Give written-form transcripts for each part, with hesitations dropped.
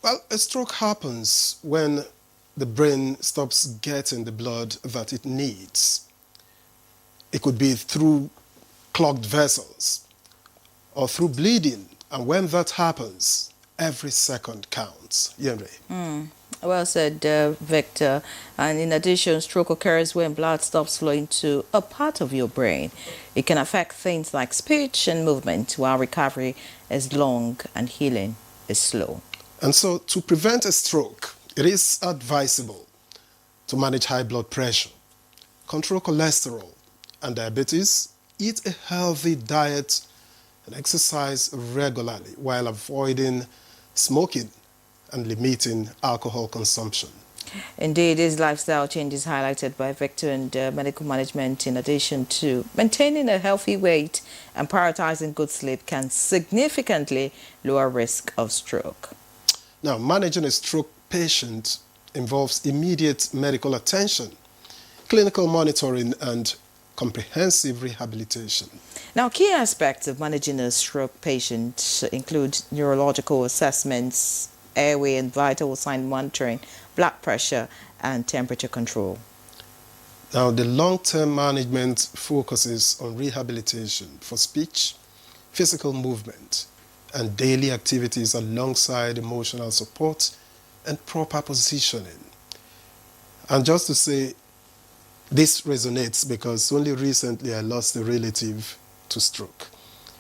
Well, a stroke happens when the brain stops getting the blood that it needs. It could be through clogged vessels or through bleeding. And when that happens, every second counts. Yenri. Well said, Victor. And in addition, stroke occurs when blood stops flowing to a part of your brain. It can affect things like speech and movement, while recovery is long and healing is slow. And so to prevent a stroke, it is advisable to manage high blood pressure, control cholesterol and diabetes, eat a healthy diet, and exercise regularly while avoiding smoking and limiting alcohol consumption. Indeed, these lifestyle changes highlighted by Victor and medical management, in addition to maintaining a healthy weight and prioritizing good sleep, can significantly lower risk of stroke. Now, managing a stroke patient involves immediate medical attention, clinical monitoring, and comprehensive rehabilitation. Now, key aspects of managing a stroke patient include neurological assessments, airway and vital sign monitoring, blood pressure, and temperature control. Now, the long-term management focuses on rehabilitation for speech, physical movement, and daily activities alongside emotional support and proper positioning. And just to say, this resonates because only recently I lost a relative to stroke.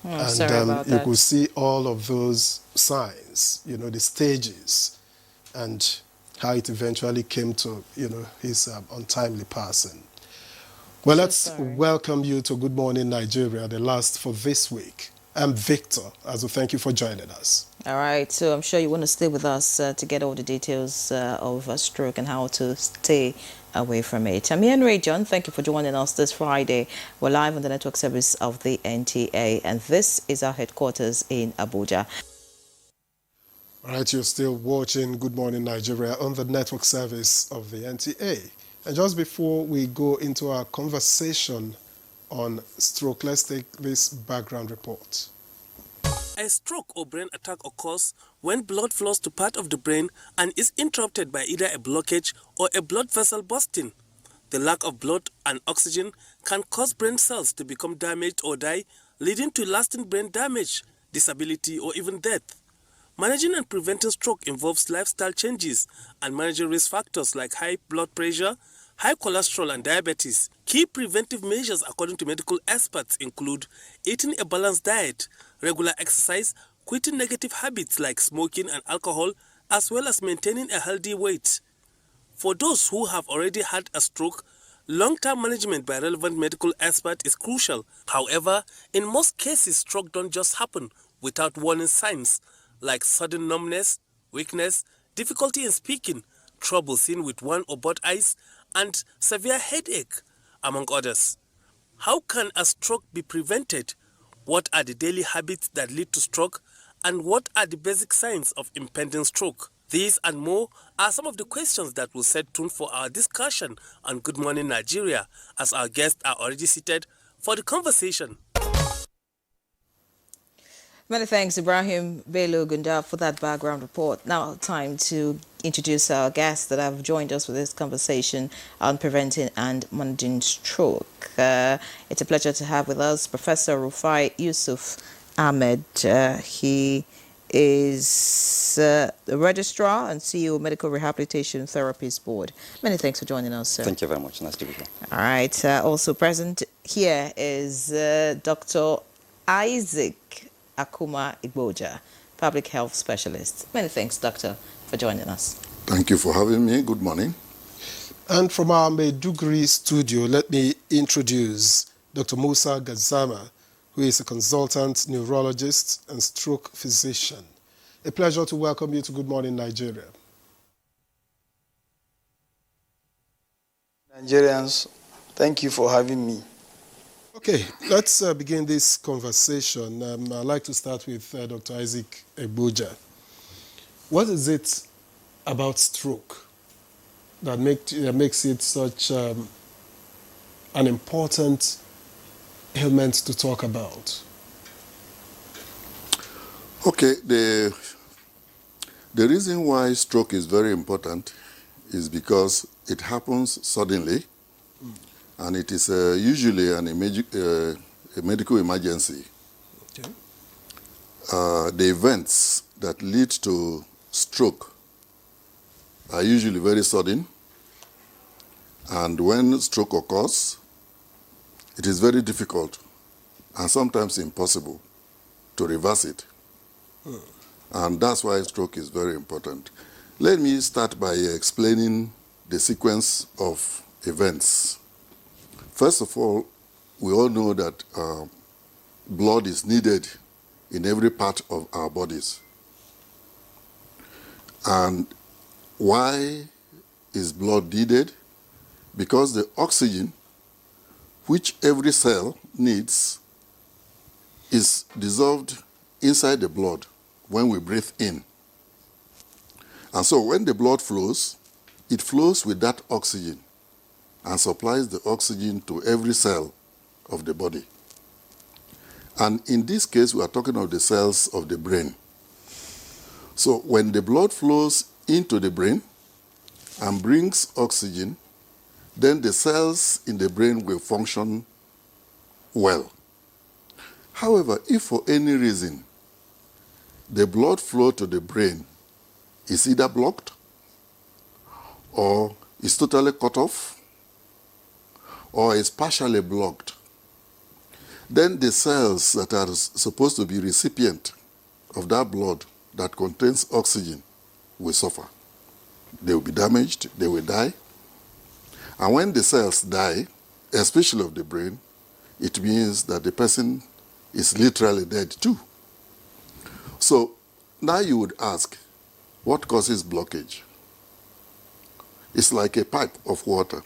Oh, sorry about you that. could see all of those signs, the stages, and how it eventually came to, his untimely passing. Well, So let's sorry. welcome you to Good Morning Nigeria, the last for this week. I'm Victor, as well, thank you for joining us. All right, so I'm sure you want to stay with us to get all the details of a stroke and how to stay away from it. I'm Ian Ray John. Thank you for joining us this Friday. We're live on the network service of the NTA, and this is our headquarters in Abuja. All right, you're still watching Good Morning Nigeria on the network service of the NTA. And just before we go into our conversation on stroke, let's take this background report. A stroke or brain attack occurs when blood flows to part of the brain and is interrupted by either a blockage or a blood vessel bursting. The lack of blood and oxygen can cause brain cells to become damaged or die, leading to lasting brain damage, disability, or even death. Managing and preventing stroke involves lifestyle changes and managing risk factors like high blood pressure, high cholesterol, and diabetes. Key preventive measures, according to medical experts, include eating a balanced diet, regular exercise, quitting negative habits like smoking and alcohol, as well as maintaining a healthy weight. For those who have already had a stroke, long-term management by relevant medical experts is crucial. However, in most cases, stroke don't just happen without warning signs like sudden numbness, weakness, difficulty in speaking, trouble seeing with one or both eyes, and severe headache, among others. How can a stroke be prevented? What are the daily habits that lead to stroke? And what are the basic signs of impending stroke? These and more are some of the questions that will set tone for our discussion on Good Morning Nigeria, as our guests are already seated for the conversation. Many thanks, Ibrahim Bello Gunda, for that background report. Now, time to introduce our guests that have joined us for this conversation on preventing and managing stroke. It's a pleasure to have with us Professor Rufai Yusuf Ahmed. He is the Registrar and CEO of Medical Rehabilitation Therapies Board. Many thanks for joining us, sir. Thank you very much. Nice to be here. All right. Also present here is Dr. Isaac Akuma Igboja, Public Health Specialist. Many thanks, Doctor, for joining us. Thank you for having me. Good morning. And from our Maiduguri studio, let me introduce Dr. Musa Gazama, who is a consultant neurologist and stroke physician. A pleasure to welcome you to Good Morning Nigeria. Nigerians, thank you for having me. Okay, let's begin this conversation. I'd like to start with Dr. Isaac Igboja. What is it about stroke that makes it such an important ailment to talk about? Okay, the The reason why stroke is very important is because it happens suddenly, and it is usually a medical emergency. Okay. The events that lead to stroke are usually very sudden, and when stroke occurs, it is very difficult and sometimes impossible to reverse it. And that's why stroke is very important. Let me start by explaining the sequence of events. First of all, we all know that blood is needed in every part of our bodies. And why is blood needed? Because the oxygen which every cell needs is dissolved inside the blood when we breathe in. And so when the blood flows, it flows with that oxygen and supplies the oxygen to every cell of the body. And in this case, we are talking of the cells of the brain. So when the blood flows into the brain and brings oxygen, then the cells in the brain will function well. However, if for any reason the blood flow to the brain is either blocked or is totally cut off or is partially blocked, then the cells that are supposed to be recipient of that blood that contains oxygen will suffer. They will be damaged, they will die. And when the cells die, especially of the brain, it means that the person is literally dead too. So now you would ask, what causes blockage? It's like a pipe of water.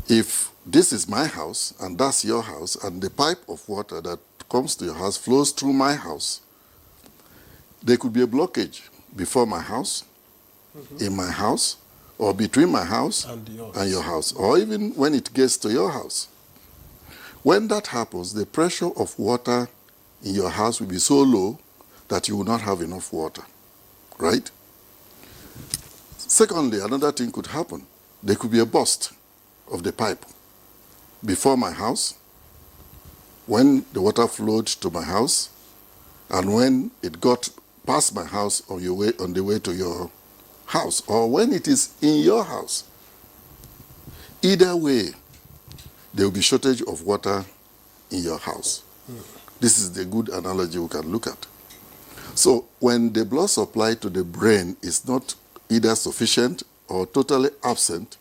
If this is my house and that's your house, and the pipe of water that comes to your house flows through my house, there could be a blockage before my house, in my house, or between my house and your house, or even when it gets to your house. When that happens, the pressure of water in your house will be so low that you will not have enough water, right? Secondly, another thing could happen. There could be a burst of the pipe before my house, when the water flowed to my house, and when it got past my house on the way to your house, or when it is in your house. Either way, there will be shortage of water in your house. This is the good analogy we can look at. So when the blood supply to the brain is not either sufficient or totally absent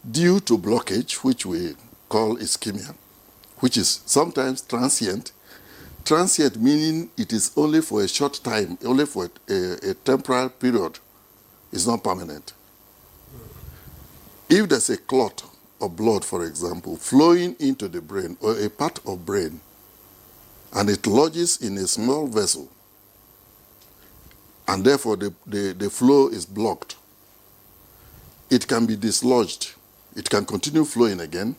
due to blockage, which we call ischemia, which is sometimes transient. Transient meaning it is only for a short time, only for a temporal period. It's not permanent. If there's a clot of blood, for example, flowing into the brain or a part of brain, and it lodges in a small vessel, and therefore the flow is blocked, it can be dislodged. It can continue flowing again.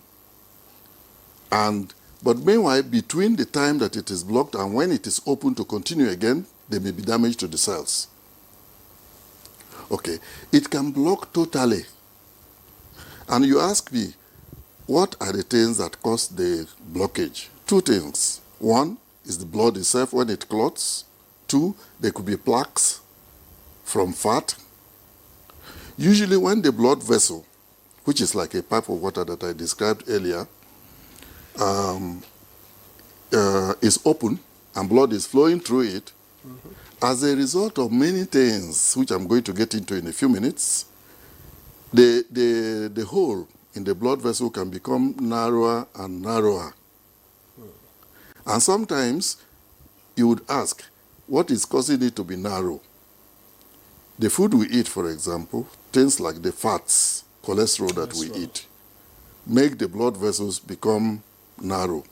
But meanwhile, between the time that it is blocked and when it is open to continue again, there may be damage to the cells. Okay, it can block totally. And you ask me, what are the things that cause the blockage? Two things. One is the blood itself when it clots. Two, there could be plaques from fat. Usually when the blood vessel, which is like a pipe of water that I described earlier, is open and blood is flowing through it, as a result of many things, which I'm going to get into in a few minutes, the hole in the blood vessel can become narrower and narrower. And sometimes you would ask, what is causing it to be narrow? The food we eat, for example, things like the fats, cholesterol that we eat, make the blood vessels become narrow.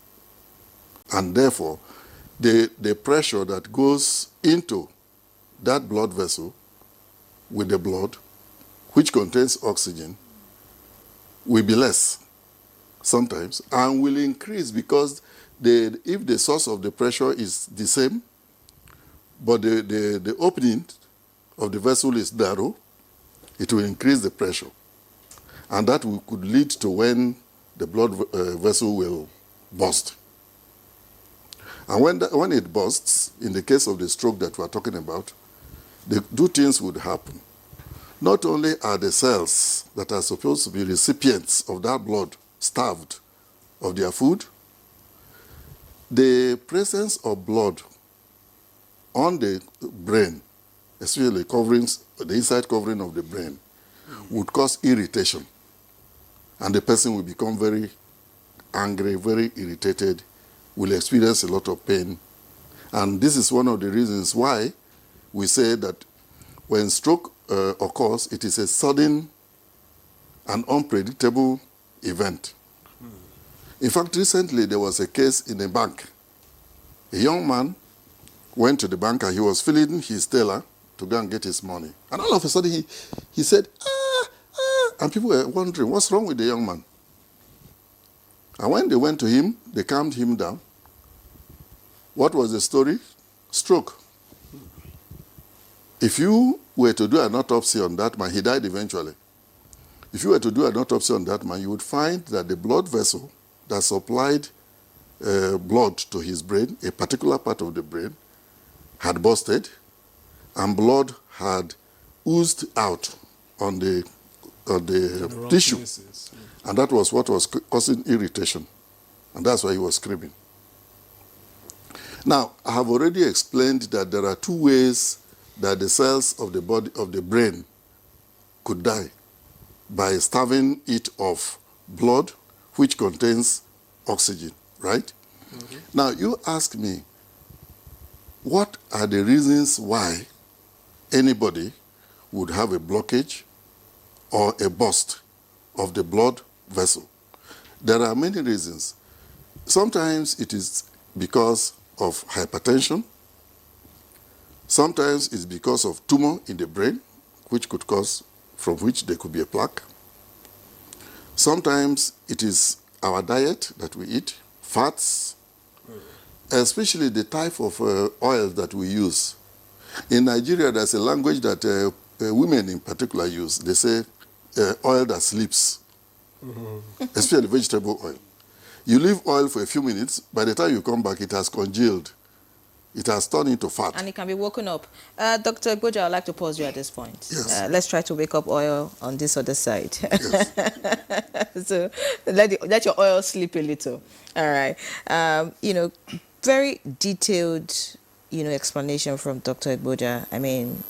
And therefore, the pressure that goes into that blood vessel with the blood, which contains oxygen, will be less sometimes and will increase because if the source of the pressure is the same, but the opening of the vessel is narrow, it will increase the pressure. And that could lead to when the blood vessel will burst. And when it bursts, in the case of the stroke that we're talking about, the two things would happen. Not only are the cells that are supposed to be recipients of that blood starved of their food, the presence of blood on the brain, especially the inside covering of the brain, would cause irritation. And the person will become very angry, very irritated, will experience a lot of pain. And this is one of the reasons why we say that when stroke occurs, it is a sudden and unpredictable event. In fact, recently there was a case in a bank. A young man went to the bank and he was filling his teller to go and get his money. And all of a sudden he said, and people were wondering, what's wrong with the young man? And when they went to him, they calmed him down. What was the story? Stroke. If you were to do an autopsy on that man, he died eventually. If you were to do an autopsy on that man, you would find that the blood vessel that supplied blood to his brain, a particular part of the brain, had busted, and blood had oozed out on the tissue. Places. And that was what was causing irritation. And that's why he was screaming. Now, I have already explained that there are two ways that the cells of the body, of the brain, could die: by starving it of blood, which contains oxygen, right? Mm-hmm. Now, you ask me, what are the reasons why anybody would have a blockage or a burst of the blood vessel? There are many reasons. Sometimes it is because of hypertension. Sometimes it's because of tumor in the brain, from which there could be a plaque. Sometimes it is our diet that we eat, fats, especially the type of oil that we use. In Nigeria, there's a language that women in particular use. They say oil that sleeps, especially vegetable oil. You leave oil for a few minutes, by the time you come back, it has congealed. It has turned into fat. And it can be woken up. Dr. Abuja, I'd like to pause you at this point. Yes. Let's try to wake up oil on this other side. Yes. So let your oil sleep a little. All right. Very detailed, explanation from Dr. Abuja. I mean,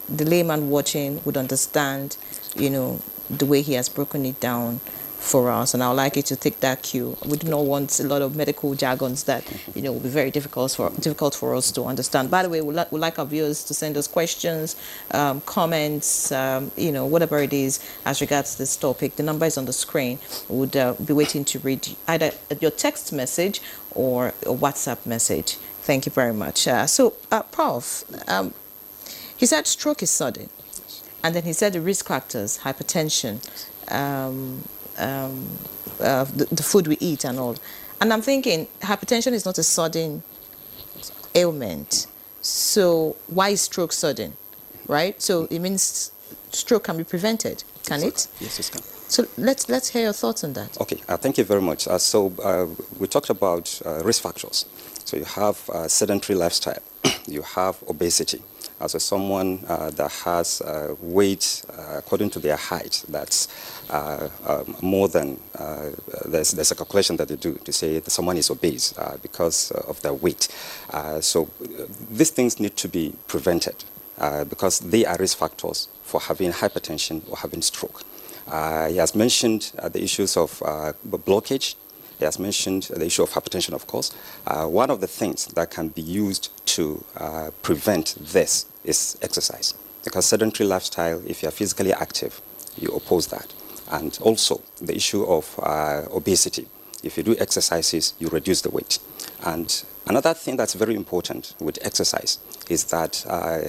the layman watching would understand, the way he has broken it down for us, and I would like you to take that cue. We do not want a lot of medical jargons that will be very difficult for us to understand. By the way, we'd like our viewers to send us questions, comments, whatever it is as regards this topic. The number is on the screen. We would be waiting to read either your text message or a WhatsApp message. Thank you very much. Prof, he said stroke is sudden, and then he said the risk factors, hypertension, the food we eat and all. And I'm thinking hypertension is not a sudden ailment. So why is stroke sudden, right? So it means stroke can be prevented, can it? Yes, it can. So let's hear your thoughts on that. Okay, thank you very much. We talked about risk factors. So you have sedentary lifestyle, you have obesity. As someone that has weight according to their height, that's more than, there's a calculation that they do to say that someone is obese because of their weight. So these things need to be prevented because they are risk factors for having hypertension or having stroke. He has mentioned the issues of blockage. He has mentioned the issue of hypertension, of course. One of the things that can be used to prevent this is exercise. Because sedentary lifestyle, if you are physically active, you oppose that. And also the issue of obesity. If you do exercises, you reduce the weight. And another thing that's very important with exercise is that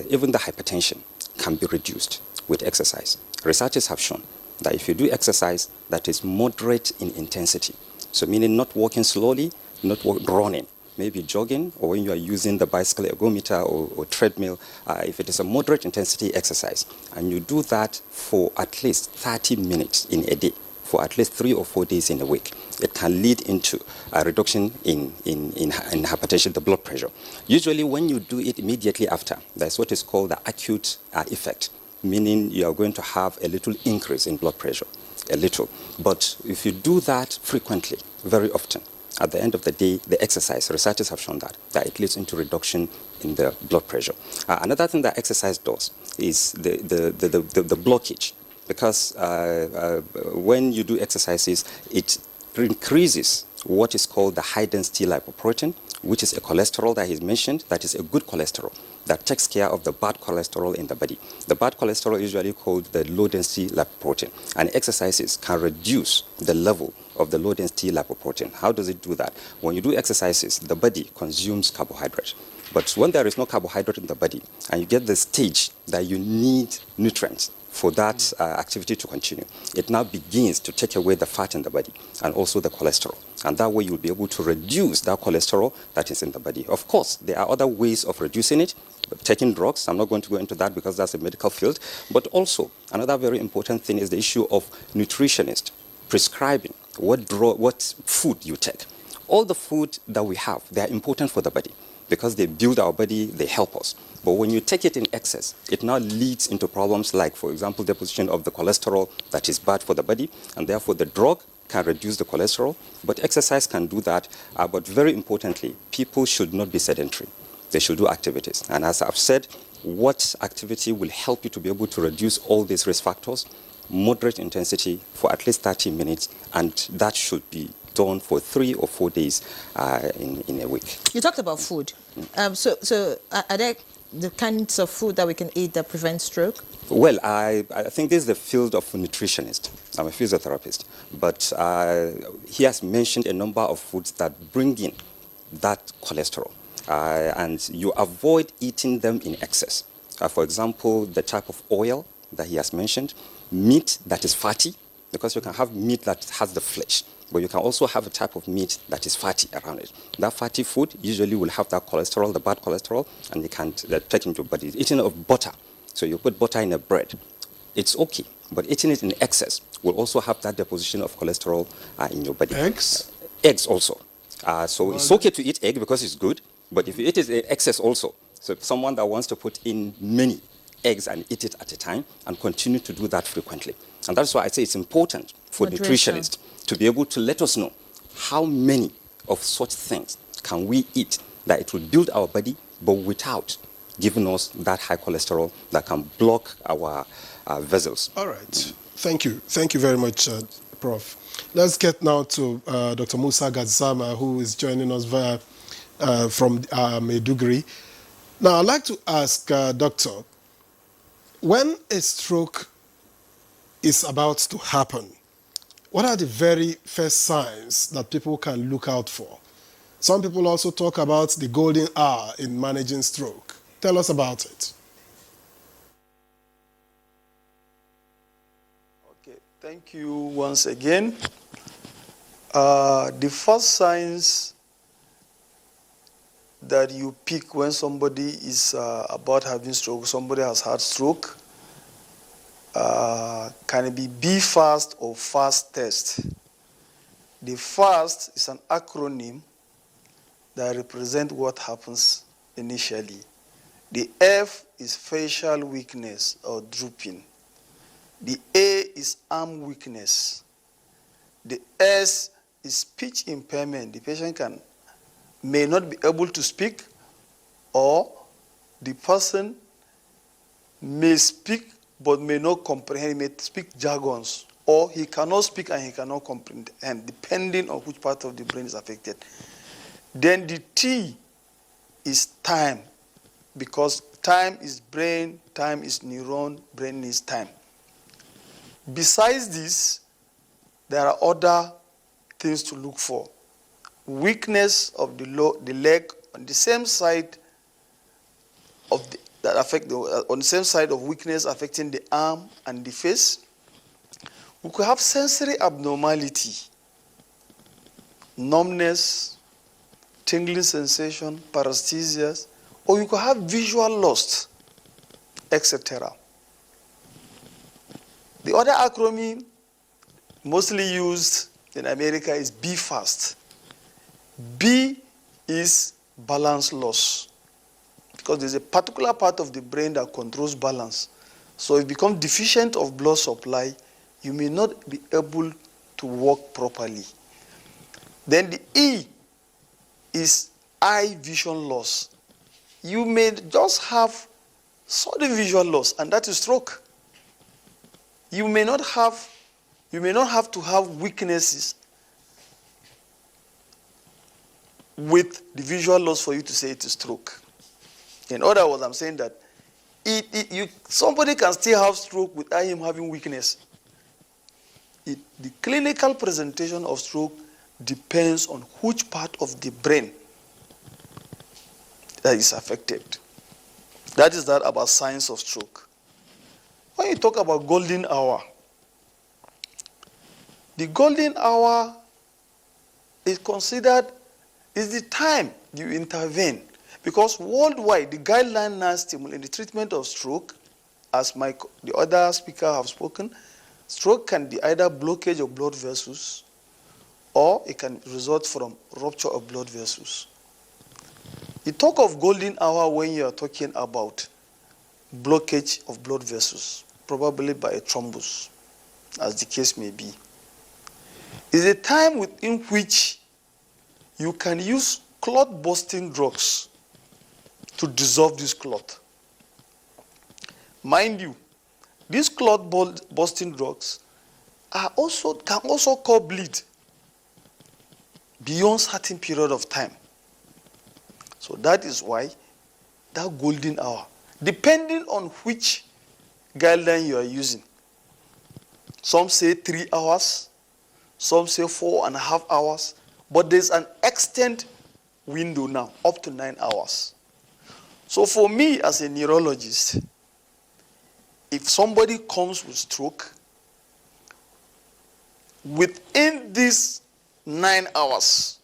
even the hypertension can be reduced with exercise. Researchers have shown that if you do exercise that is moderate in intensity, so meaning not walking slowly, not running, maybe jogging, or when you are using the bicycle ergometer or treadmill, if it is a moderate intensity exercise, and you do that for at least 30 minutes in a day, for at least 3 or 4 days in a week, it can lead into a reduction in hypertension, the blood pressure. Usually when you do it immediately after, that's what is called the acute effect, meaning you are going to have a little increase in blood pressure, a little. But if you do that frequently, very often, at the end of the day, the exercise, researchers have shown that it leads into reduction in the blood pressure. Another thing that exercise does is the blockage, because when you do exercises, it increases what is called the high-density lipoprotein, which is a cholesterol that is mentioned, that is a good cholesterol, that takes care of the bad cholesterol in the body. The bad cholesterol is usually called the low-density lipoprotein, and exercises can reduce the level of the low-density lipoprotein. How does it do that? When you do exercises, the body consumes carbohydrate. But when there is no carbohydrate in the body, and you get the stage that you need nutrients for that activity to continue, it now begins to take away the fat in the body and also the cholesterol. And that way you'll be able to reduce that cholesterol that is in the body. Of course, there are other ways of reducing it, taking drugs. I'm not going to go into that because that's a medical field. But also, another very important thing is the issue of nutritionist prescribing what food you take. All the food that we have, they are important for the body because they build our body, they help us. But when you take it in excess, it now leads into problems like, for example, deposition of the cholesterol that is bad for the body, and therefore the drug can reduce the cholesterol, but exercise can do that. But very importantly, people should not be sedentary. They should do activities. And as I've said, what activity will help you to be able to reduce all these risk factors? Moderate intensity for at least 30 minutes, and that should be done for 3 or 4 days in a week. You talked about food. So are there the kinds of food that we can eat that prevent stroke? Well, I think this is the field of nutritionist. I'm a physiotherapist. But he has mentioned a number of foods that bring in that cholesterol. And you avoid eating them in excess. For example, the type of oil that he has mentioned, meat that is fatty, because you can have meat that has the flesh, but you can also have a type of meat that is fatty around it. That fatty food usually will have that cholesterol, the bad cholesterol, and you can't take into your body. Eating of butter, so you put butter in a bread, it's okay, but eating it in excess will also have that deposition of cholesterol in your body. Eggs? Eggs also. So it's okay to eat egg because it's good, but if you eat it in excess also, so if someone that wants to put in many eggs and eat it at a time and continue to do that frequently. And that's why I say it's important for nutritionists to be able to let us know how many of such things can we eat that it will build our body, but without giving us that high cholesterol that can block our vessels. All right. Thank you. Thank you very much, Prof. Let's get now to Dr. Musa Gadzama, who is joining us via from Maiduguri. Now, I'd like to ask, Doctor, when a stroke is about to happen, what are the very first signs that people can look out for? Some people also talk about the golden hour in managing stroke. Tell us about it. Okay, thank you once again. The first signs that you pick when somebody is about having stroke, somebody has had stroke, can it be fast or fast test? The fast is an acronym that represents what happens initially. The F is facial weakness or drooping. The A is arm weakness. The S is speech impairment. The patient may not be able to speak, or the person may speak but may not comprehend. He may speak jargons, or he cannot speak and he cannot comprehend, depending on which part of the brain is affected. Then the T is time, because time is brain, time is neuron, brain needs time. Besides this, there are other things to look for. Weakness of the leg on the same side of on the same side of weakness affecting the arm and the face. We could have sensory abnormality, numbness, tingling sensation, paresthesias, or you could have visual loss, etc. The other acronym mostly used in America is BFAST. B is balance loss, because there's a particular part of the brain that controls balance. So if you become deficient of blood supply, you may not be able to walk properly. Then the E is eye vision loss. You may just have sudden visual loss, and that is stroke. You may not have to have weaknesses with the visual loss for you to say it is stroke. In other words, I'm saying that somebody can still have stroke without him having weakness. The clinical presentation of stroke depends on which part of the brain that is affected. That is that about signs of stroke. When you talk about golden hour, the golden hour is considered is the time you intervene, because worldwide the guideline now stimulate the treatment of stroke, as the other speaker have spoken. Stroke can be either blockage of blood vessels, or it can result from rupture of blood vessels. You talk of golden hour when you are talking about blockage of blood vessels, probably by a thrombus, as the case may be. It's a time within which you can use clot-busting drugs to dissolve this clot. Mind you, these clot-busting drugs can also cause bleed beyond certain period of time. So that is why that golden hour, depending on which guideline you are using. Some say 3 hours, some say 4.5 hours, but there's an extent window now, up to 9 hours. So for me as a neurologist, if somebody comes with stroke, within these 9 hours,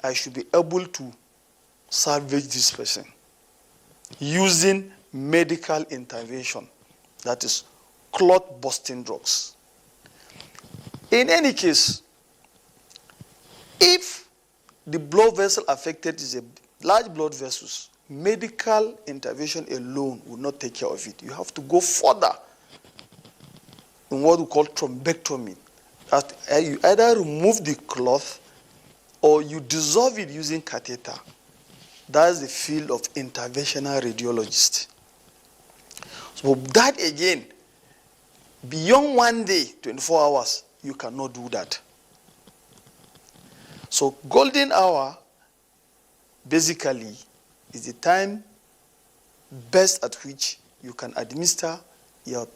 I should be able to salvage this person using medical intervention, that is clot-busting drugs. In any case, if the blood vessel affected is a large blood vessels, medical intervention alone will not take care of it. You have to go further in what we call thrombectomy. You either remove the cloth or you dissolve it using catheter. That's the field of interventional radiologist. So that again, beyond 1 day, 24 hours, you cannot do that. So golden hour basically is the time best at which you can administer your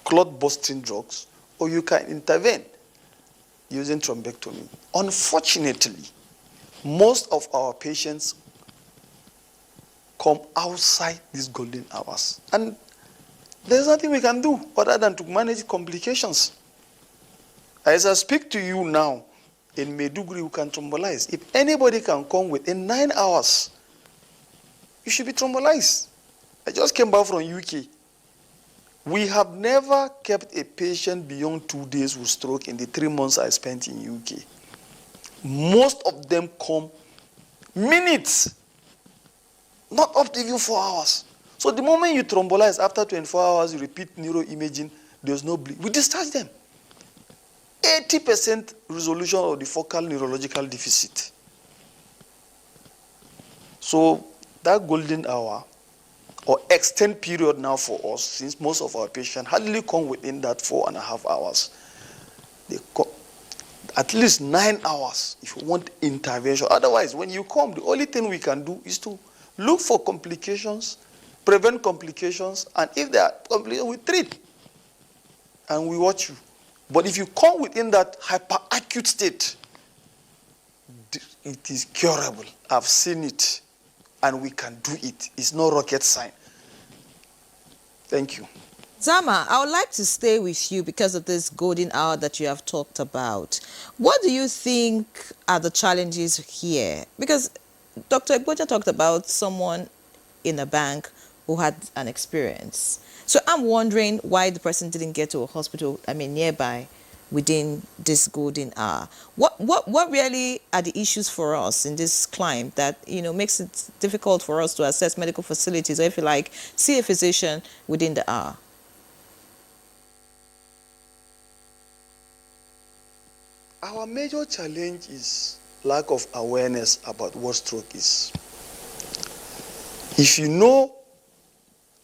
clot-busting drugs, or you can intervene using thrombectomy. Unfortunately, most of our patients come outside these golden hours, and there's nothing we can do other than to manage complications. As I speak to you now, in Maiduguri, you can thrombolize. If anybody can come within 9 hours, you should be thrombolized. I just came back from UK. We have never kept a patient beyond 2 days with stroke in the 3 months I spent in UK. Most of them come minutes, not up to even 4 hours. So the moment you thrombolize, after 24 hours, you repeat neuroimaging, there's no bleed. We discharge them. 80% resolution of the focal neurological deficit. So that golden hour, or extended period now for us, since most of our patients hardly come within that 4.5 hours, they come at least 9 hours if you want intervention. Otherwise, when you come, the only thing we can do is to look for complications, prevent complications, and if there are complications, we treat and we watch you. But if you come within that hyperacute state, it is curable. I've seen it, and we can do it. It's no rocket science. Thank you. Zama, I would like to stay with you because of this golden hour that you have talked about. What do you think are the challenges here? Because Dr. Abuja talked about someone in a bank who had an experience. So I'm wondering why the person didn't get to a hospital, nearby, within this golden hour. What really are the issues for us in this climate that, makes it difficult for us to access medical facilities, or if you like, see a physician within the hour? Our major challenge is lack of awareness about what stroke is. If you know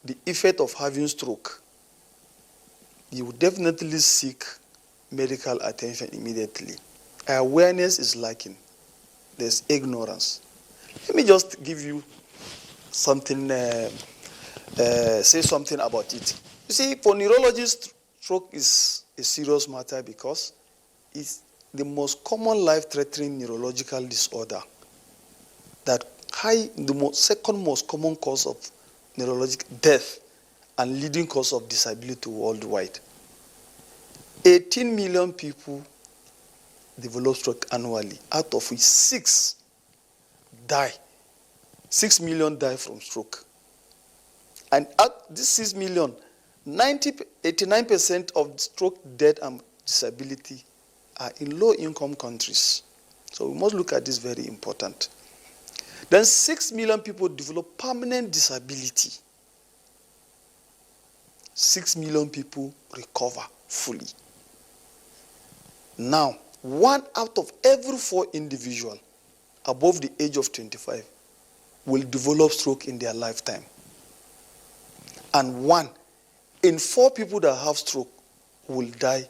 the effect of having stroke, you will definitely seek medical attention immediately. Awareness is lacking. There's ignorance. Let me just give you something, say something about it. You see, for neurologists, stroke is a serious matter because it's the most common life-threatening neurological disorder that second most common cause of neurological death and leading cause of disability worldwide. 18 million people develop stroke annually, out of which 6 die. 6 million die from stroke. And out this 6 million, 89% of stroke death and disability are in low-income countries. So we must look at this very important. Then 6 million people develop permanent disability. 6 million people recover fully. Now, 1 out of every 4 individuals above the age of 25 will develop stroke in their lifetime. And 1 in 4 people that have stroke will die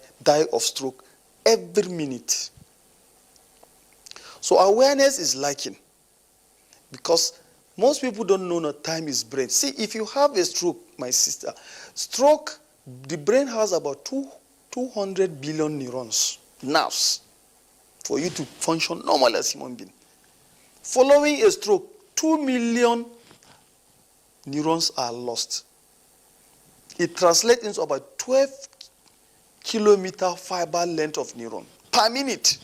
of stroke every minute. So awareness is lacking because most people don't know that time is brain. See, if you have a stroke, my sister, stroke, the brain has about 200 billion neurons, nerves, for you to function normal as a human being. Following a stroke, 2 million neurons are lost. It translates into about 12 kilometer fiber length of neuron per minute.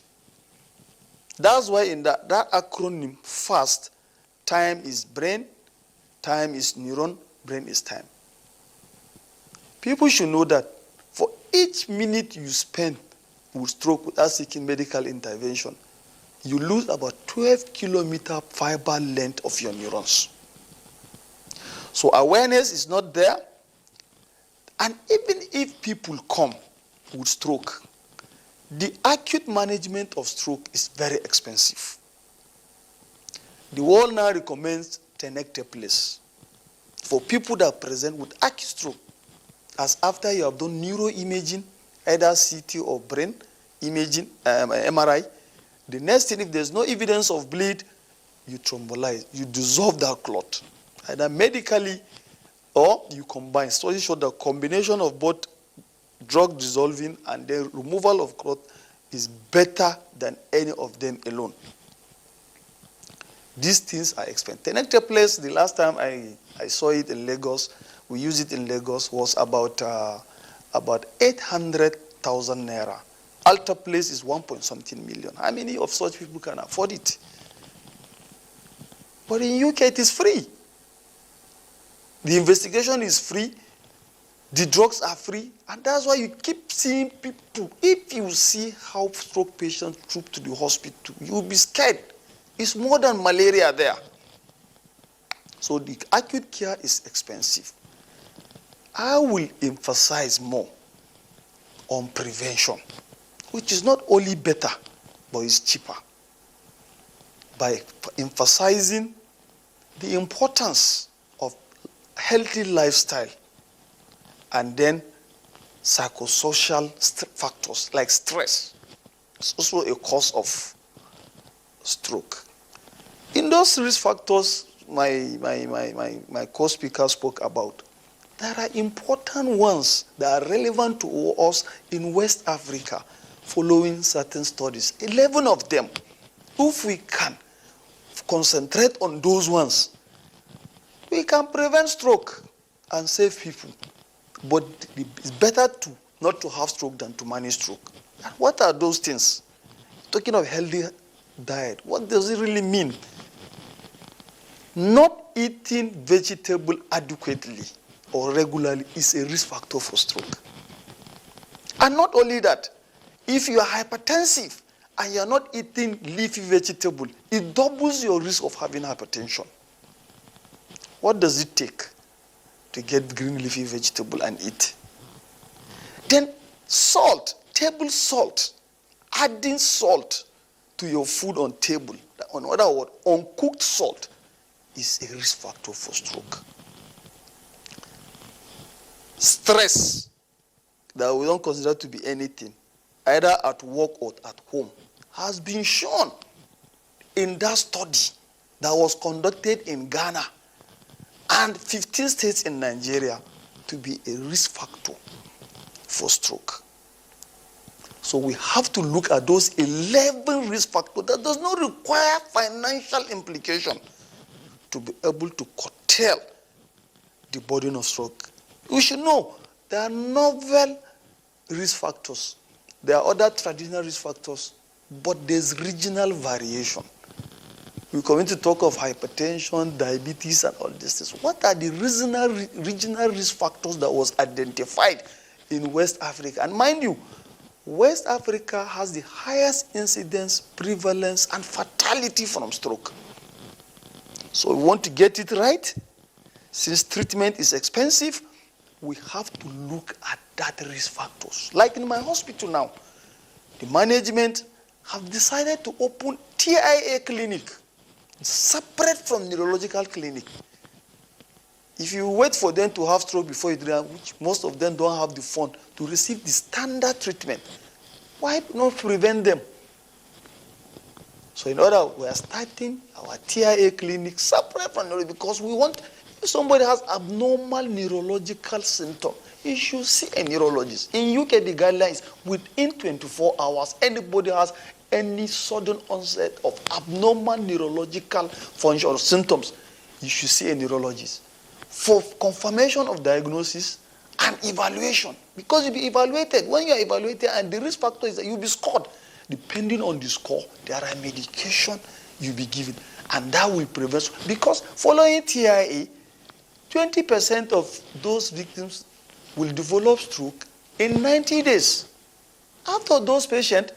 That's why in that acronym, FAST, time is brain, time is neuron, brain is time. People should know that for each minute you spend with stroke without seeking medical intervention, you lose about 12 kilometer fiber length of your neurons. So awareness is not there. And even if people come with stroke, the acute management of stroke is very expensive. The world now recommends tenecteplase for people that present with acute stroke, as after you have done neuroimaging, either CT or brain imaging, MRI. The next thing, if there's no evidence of bleed, you thrombolize, you dissolve that clot, either medically or you combine. Studies show the combination of both drug dissolving and the removal of clot is better than any of them alone. These things are expensive. Tenecteplase, the last time I saw it in Lagos, we used it in Lagos, was about 800,000 naira. Altaplase is 1.something million. How many of such people can afford it? But in UK, it is free. The investigation is free. The drugs are free. And that's why you keep seeing people. If you see how stroke patients troop to the hospital, you'll be scared. It's more than malaria there. So the acute care is expensive. I will emphasize more on prevention, which is not only better, but is cheaper. By emphasizing the importance of healthy lifestyle and then psychosocial factors like stress. It's also a cause of stroke. In those risk factors my co-speaker spoke about, there are important ones that are relevant to us in West Africa following certain studies. 11 of them. If we can concentrate on those ones, we can prevent stroke and save people. But it's better to not to have stroke than to manage stroke. And what are those things? Talking of healthy diet, what does it really mean? Not eating vegetable adequately or regularly is a risk factor for stroke. And not only that, if you are hypertensive and you are not eating leafy vegetable, it doubles your risk of having hypertension. What does it take to get green leafy vegetable and eat? Then salt, table salt, adding salt to your food on table, in other words, uncooked salt, is a risk factor for stroke. Stress that we don't consider to be anything, either at work or at home, has been shown in that study that was conducted in Ghana and 15 states in Nigeria to be a risk factor for stroke. So we have to look at those 11 risk factors that does not require financial implication to be able to curtail the burden of stroke. We should know there are novel risk factors. There are other traditional risk factors, but there's regional variation. We come to talk of hypertension, diabetes, and all these things. What are the regional risk factors that was identified in West Africa? And mind you, West Africa has the highest incidence, prevalence, and fatality from stroke. So we want to get it right. Since treatment is expensive, we have to look at that risk factors. Like in my hospital now, the management have decided to open TIA clinic, separate from neurological clinic. If you wait for them to have stroke before you do that, which most of them don't have the fund to receive the standard treatment, why not prevent them? So in order, we are starting our TIA clinic separate from neurology because we want, if somebody has abnormal neurological symptom, you should see a neurologist. In UK, the guidelines, within 24 hours, anybody has any sudden onset of abnormal neurological function or symptoms, you should see a neurologist for confirmation of diagnosis and evaluation. Because you'll be evaluated. When you are evaluated, and the risk factor is that you'll be scored. Depending on the score, there are medication you'll be given, and that will prevent. Because following TIA, 20% of those victims will develop stroke in 90 days. After those patients,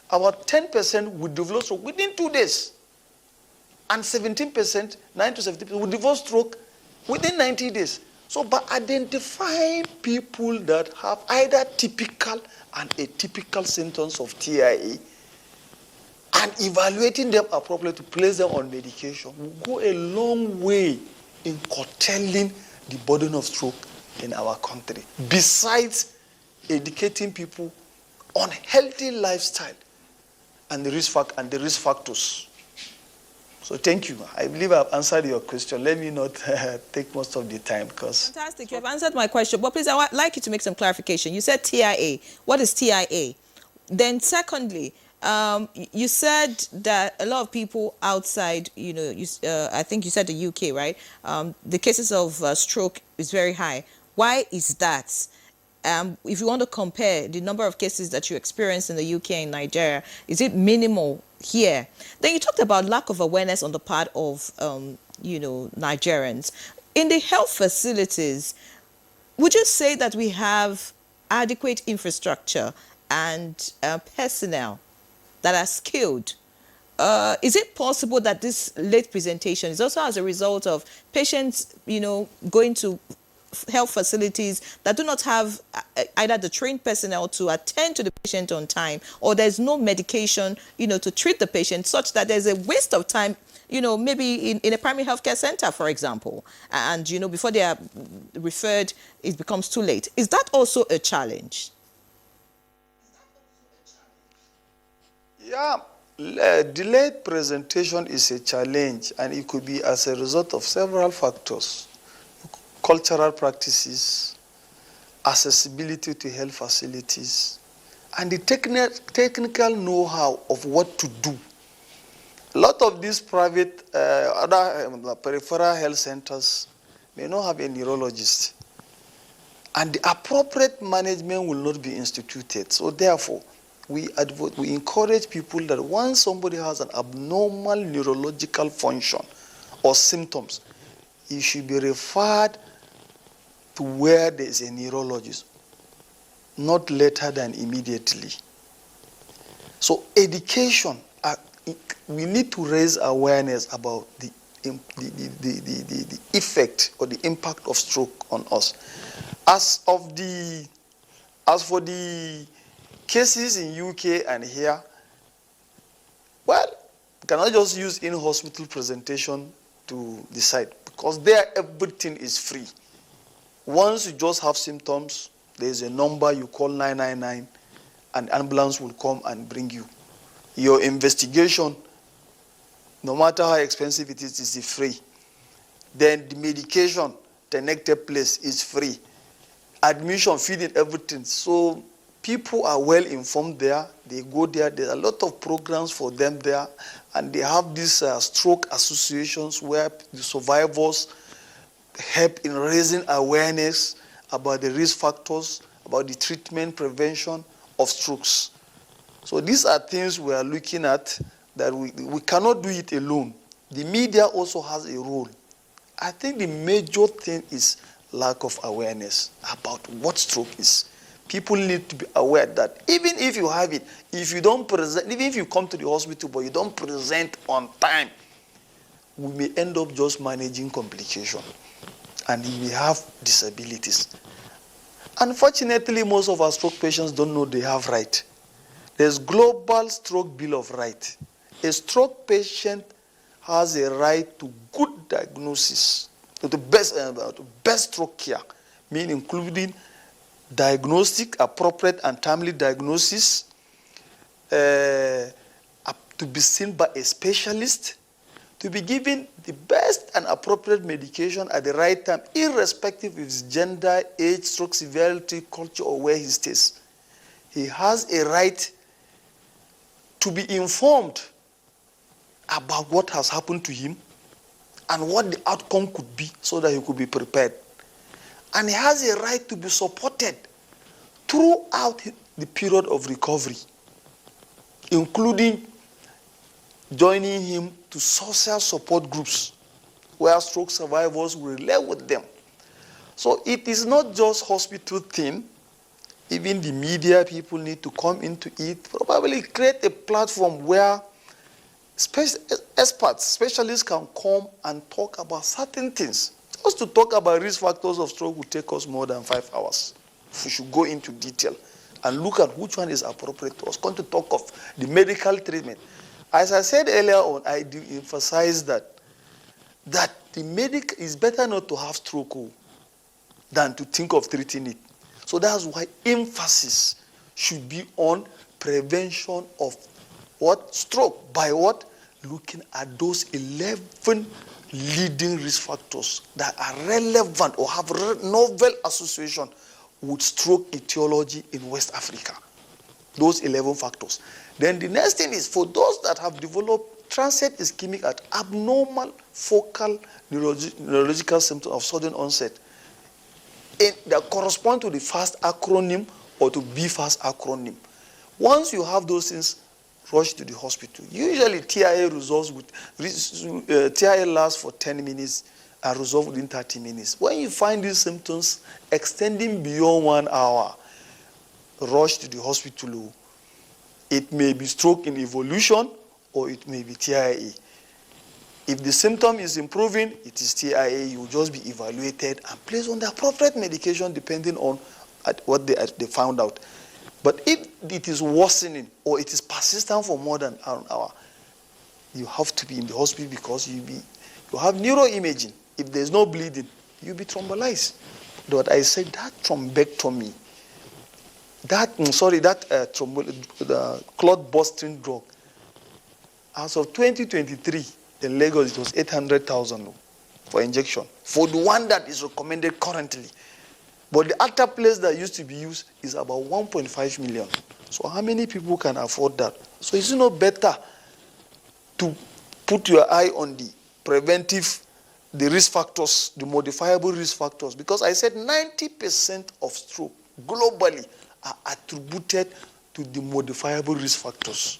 about 10% will develop stroke within 2 days. And 17%, 9 to 17%, will develop stroke within 90 days. So by identifying people that have either typical and atypical symptoms of TIA and evaluating them appropriately to place them on medication will go a long way in curtailing the burden of stroke in our country. Besides educating people on healthy lifestyle and the risk factors. So thank you. I believe I've answered your question. Let me not take most of the time because... Fantastic. You have answered my question. But please, I would like you to make some clarification. You said TIA. What is TIA? Then secondly, you said that a lot of people outside, I think you said the UK, right? The cases of stroke is very high. Why is that? If you want to compare the number of cases that you experience in the UK and Nigeria, is it minimal here? Then you talked about lack of awareness on the part of, Nigerians. In the health facilities, would you say that we have adequate infrastructure and personnel that are skilled? Is it possible that this late presentation is also as a result of patients, going to health facilities that do not have either the trained personnel to attend to the patient on time, or there's no medication, to treat the patient, such that there's a waste of time, maybe in a primary healthcare center, for example, and, before they are referred, it becomes too late. Is that also a challenge? Yeah, delayed presentation is a challenge, and it could be as a result of several factors. Cultural practices, accessibility to health facilities, and the technical know-how of what to do. A lot of these private, other peripheral health centers may not have a neurologist. and the appropriate management will not be instituted. So therefore, we encourage people that once somebody has an abnormal neurological function or symptoms, he should be referred to where there is a neurologist, not later than immediately. So education, we need to raise awareness about the effect or the impact of stroke on us. As for the cases in UK and here, well, you cannot just use in-hospital presentation to decide, because there everything is free. Once you just have symptoms, there is a number, you call 999, and ambulance will come and bring you. Your investigation, no matter how expensive it is free. Then the medication, the next place is free. Admission, feeding, everything. So people are well informed there. They go there. There's a lot of programs for them there. And they have these stroke associations where the survivors help in raising awareness about the risk factors, about the treatment, prevention of strokes. So these are things we are looking at, that we cannot do it alone. The media also has a role. I think the major thing is lack of awareness about what stroke is. People need to be aware that even if you have it, if you don't present, even if you come to the hospital but you don't present on time, we may end up just managing complication, and you may have disabilities. Unfortunately, most of our stroke patients don't know they have right. There's Global Stroke Bill of Rights. A stroke patient has a right to good diagnosis, to the best stroke care, meaning including diagnostic, appropriate and timely diagnosis, to be seen by a specialist, to be given the best and appropriate medication at the right time, irrespective of his gender, age, stroke severity, culture, or where he stays. He has a right to be informed about what has happened to him and what the outcome could be, so that he could be prepared. And he has a right to be supported throughout the period of recovery, including joining him to social support groups where stroke survivors will relate with them. So it is not just hospital thing. Even the media people need to come into it, probably create a platform where experts, specialists can come and talk about certain things. Just to talk about risk factors of stroke will take us more than 5 hours. We should go into detail and look at which one is appropriate to us. Going to talk of the medical treatment. As I said earlier on, I do emphasize that the medic is better not to have stroke than to think of treating it. So that's why emphasis should be on prevention of what? Stroke. By what? Looking at those 11 leading risk factors that are relevant or have novel association with stroke etiology in West Africa. Those 11 factors. Then the next thing is, for those that have developed transient ischemic at abnormal focal neurological symptoms of sudden onset, that correspond to the FAST acronym or to BFAST acronym. Once you have those things, rush to the hospital. Usually TIA resolves with TIA lasts for 10 minutes and resolve within 30 minutes. When you find these symptoms extending beyond 1 hour, rush to the hospital. It may be stroke in evolution or it may be TIA. If the symptom is improving, it is TIA. You will just be evaluated and placed on the appropriate medication depending on what they found out. But if it is worsening or it is persistent for more than an hour, you have to be in the hospital, because you have neuroimaging. If there's no bleeding, you'll be thrombolized. But I said that thrombectomy, the clot busting drug, as of 2023, in Lagos, it was 800,000 for injection, for the one that is recommended currently. But the other place that used to be used is about 1.5 million. So how many people can afford that? So is it not better to put your eye on the preventive the risk factors, the modifiable risk factors, because I said 90% of stroke globally are attributed to the modifiable risk factors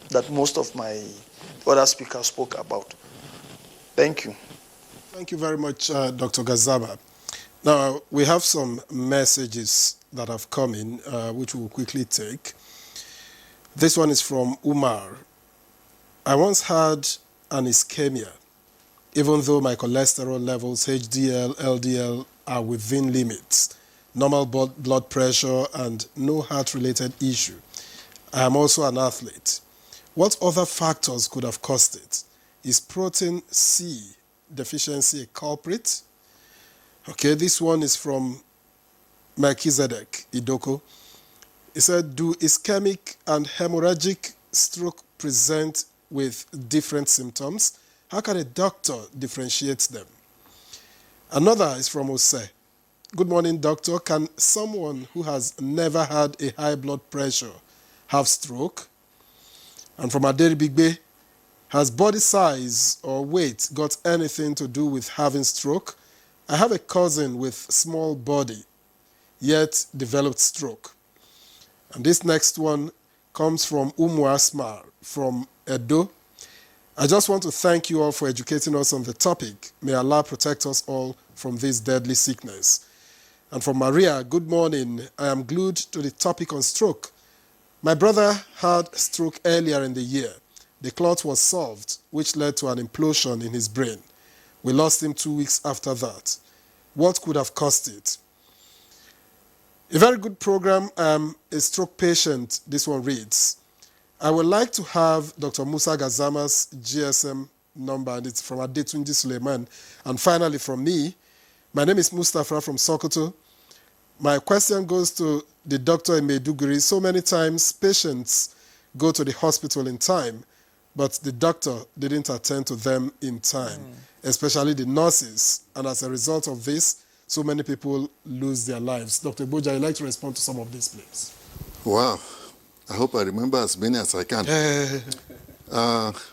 that most of my other speakers spoke about. Thank you. Thank you very much, Dr. Gazaba. Now, we have some messages that have come in, which we'll quickly take. This one is from Umar. I once had an ischemia, even though my cholesterol levels, HDL, LDL, are within limits, normal blood pressure, and no heart-related issue. I am also an athlete. What other factors could have caused it? Is protein C deficiency a culprit? Okay, this one is from Melchizedek Idoko. He said, do ischemic and hemorrhagic stroke present with different symptoms? How can a doctor differentiate them? Another is from Ose. Good morning, doctor. Can someone who has never had a high blood pressure have stroke? And from Aderi Bigbe, has body size or weight got anything to do with having stroke? I have a cousin with small body, yet developed stroke. And this next one comes from Umu Asma from Edo. I just want to thank you all for educating us on the topic. May Allah protect us all from this deadly sickness. And from Maria, good morning. I am glued to the topic on stroke. My brother had stroke earlier in the year. The clot was solved, which led to an implosion in his brain. We lost him 2 weeks after that. What could have caused it? A very good program. A stroke patient, this one reads. I would like to have Dr. Musa Gazama's GSM number, and it's from Adetunji Suleiman. And finally from me, my name is Mustafa from Sokoto. My question goes to the doctor in Maiduguri. So many times patients go to the hospital in time, but the doctor didn't attend to them in time, especially the nurses. And as a result of this, so many people lose their lives. Dr. Abuja, I'd like to respond to some of this, please. Wow. I hope I remember as many as I can.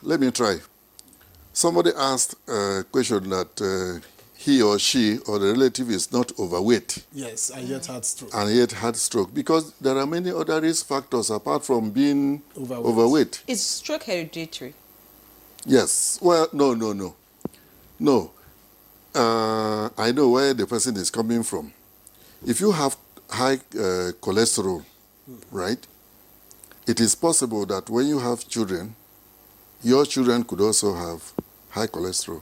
Let me try. Somebody asked a question that he or she or the relative is not overweight. Yes, and yet had stroke. And yet had stroke. Because there are many other risk factors apart from being overweight. Is stroke hereditary? Yes. Well, no. No. I know where the person is coming from. If you have high cholesterol, right, it is possible that when you have children, your children could also have high cholesterol.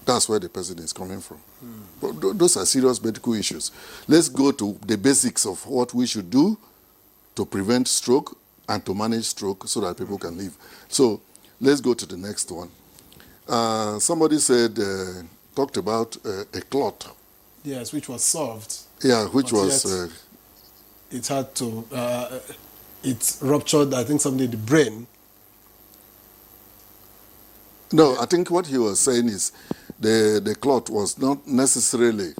That's where the person is coming from. But those are serious medical issues. Let's go to the basics of what we should do to prevent stroke and to manage stroke so that people can live. So let's go to the next one. Somebody said, talked about a clot. Yes, which was solved. Yeah, which was... it had to... it ruptured, I think, something in the brain. No, I think what he was saying is the clot was not necessarily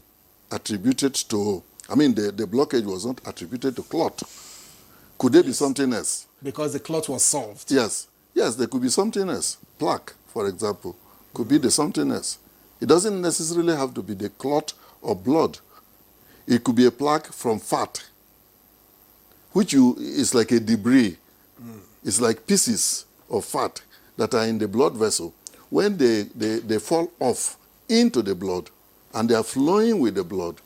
attributed to, I mean, the blockage was not attributed to clot. Could there be something else? Because the clot was solved. Yes. Yes, there could be something else. Plaque, for example, could be the something else. It doesn't necessarily have to be the clot or blood. It could be a plaque from fat, which is like a debris. It's like pieces of fat that are in the blood vessel. When they fall off into the blood and they are flowing with the blood,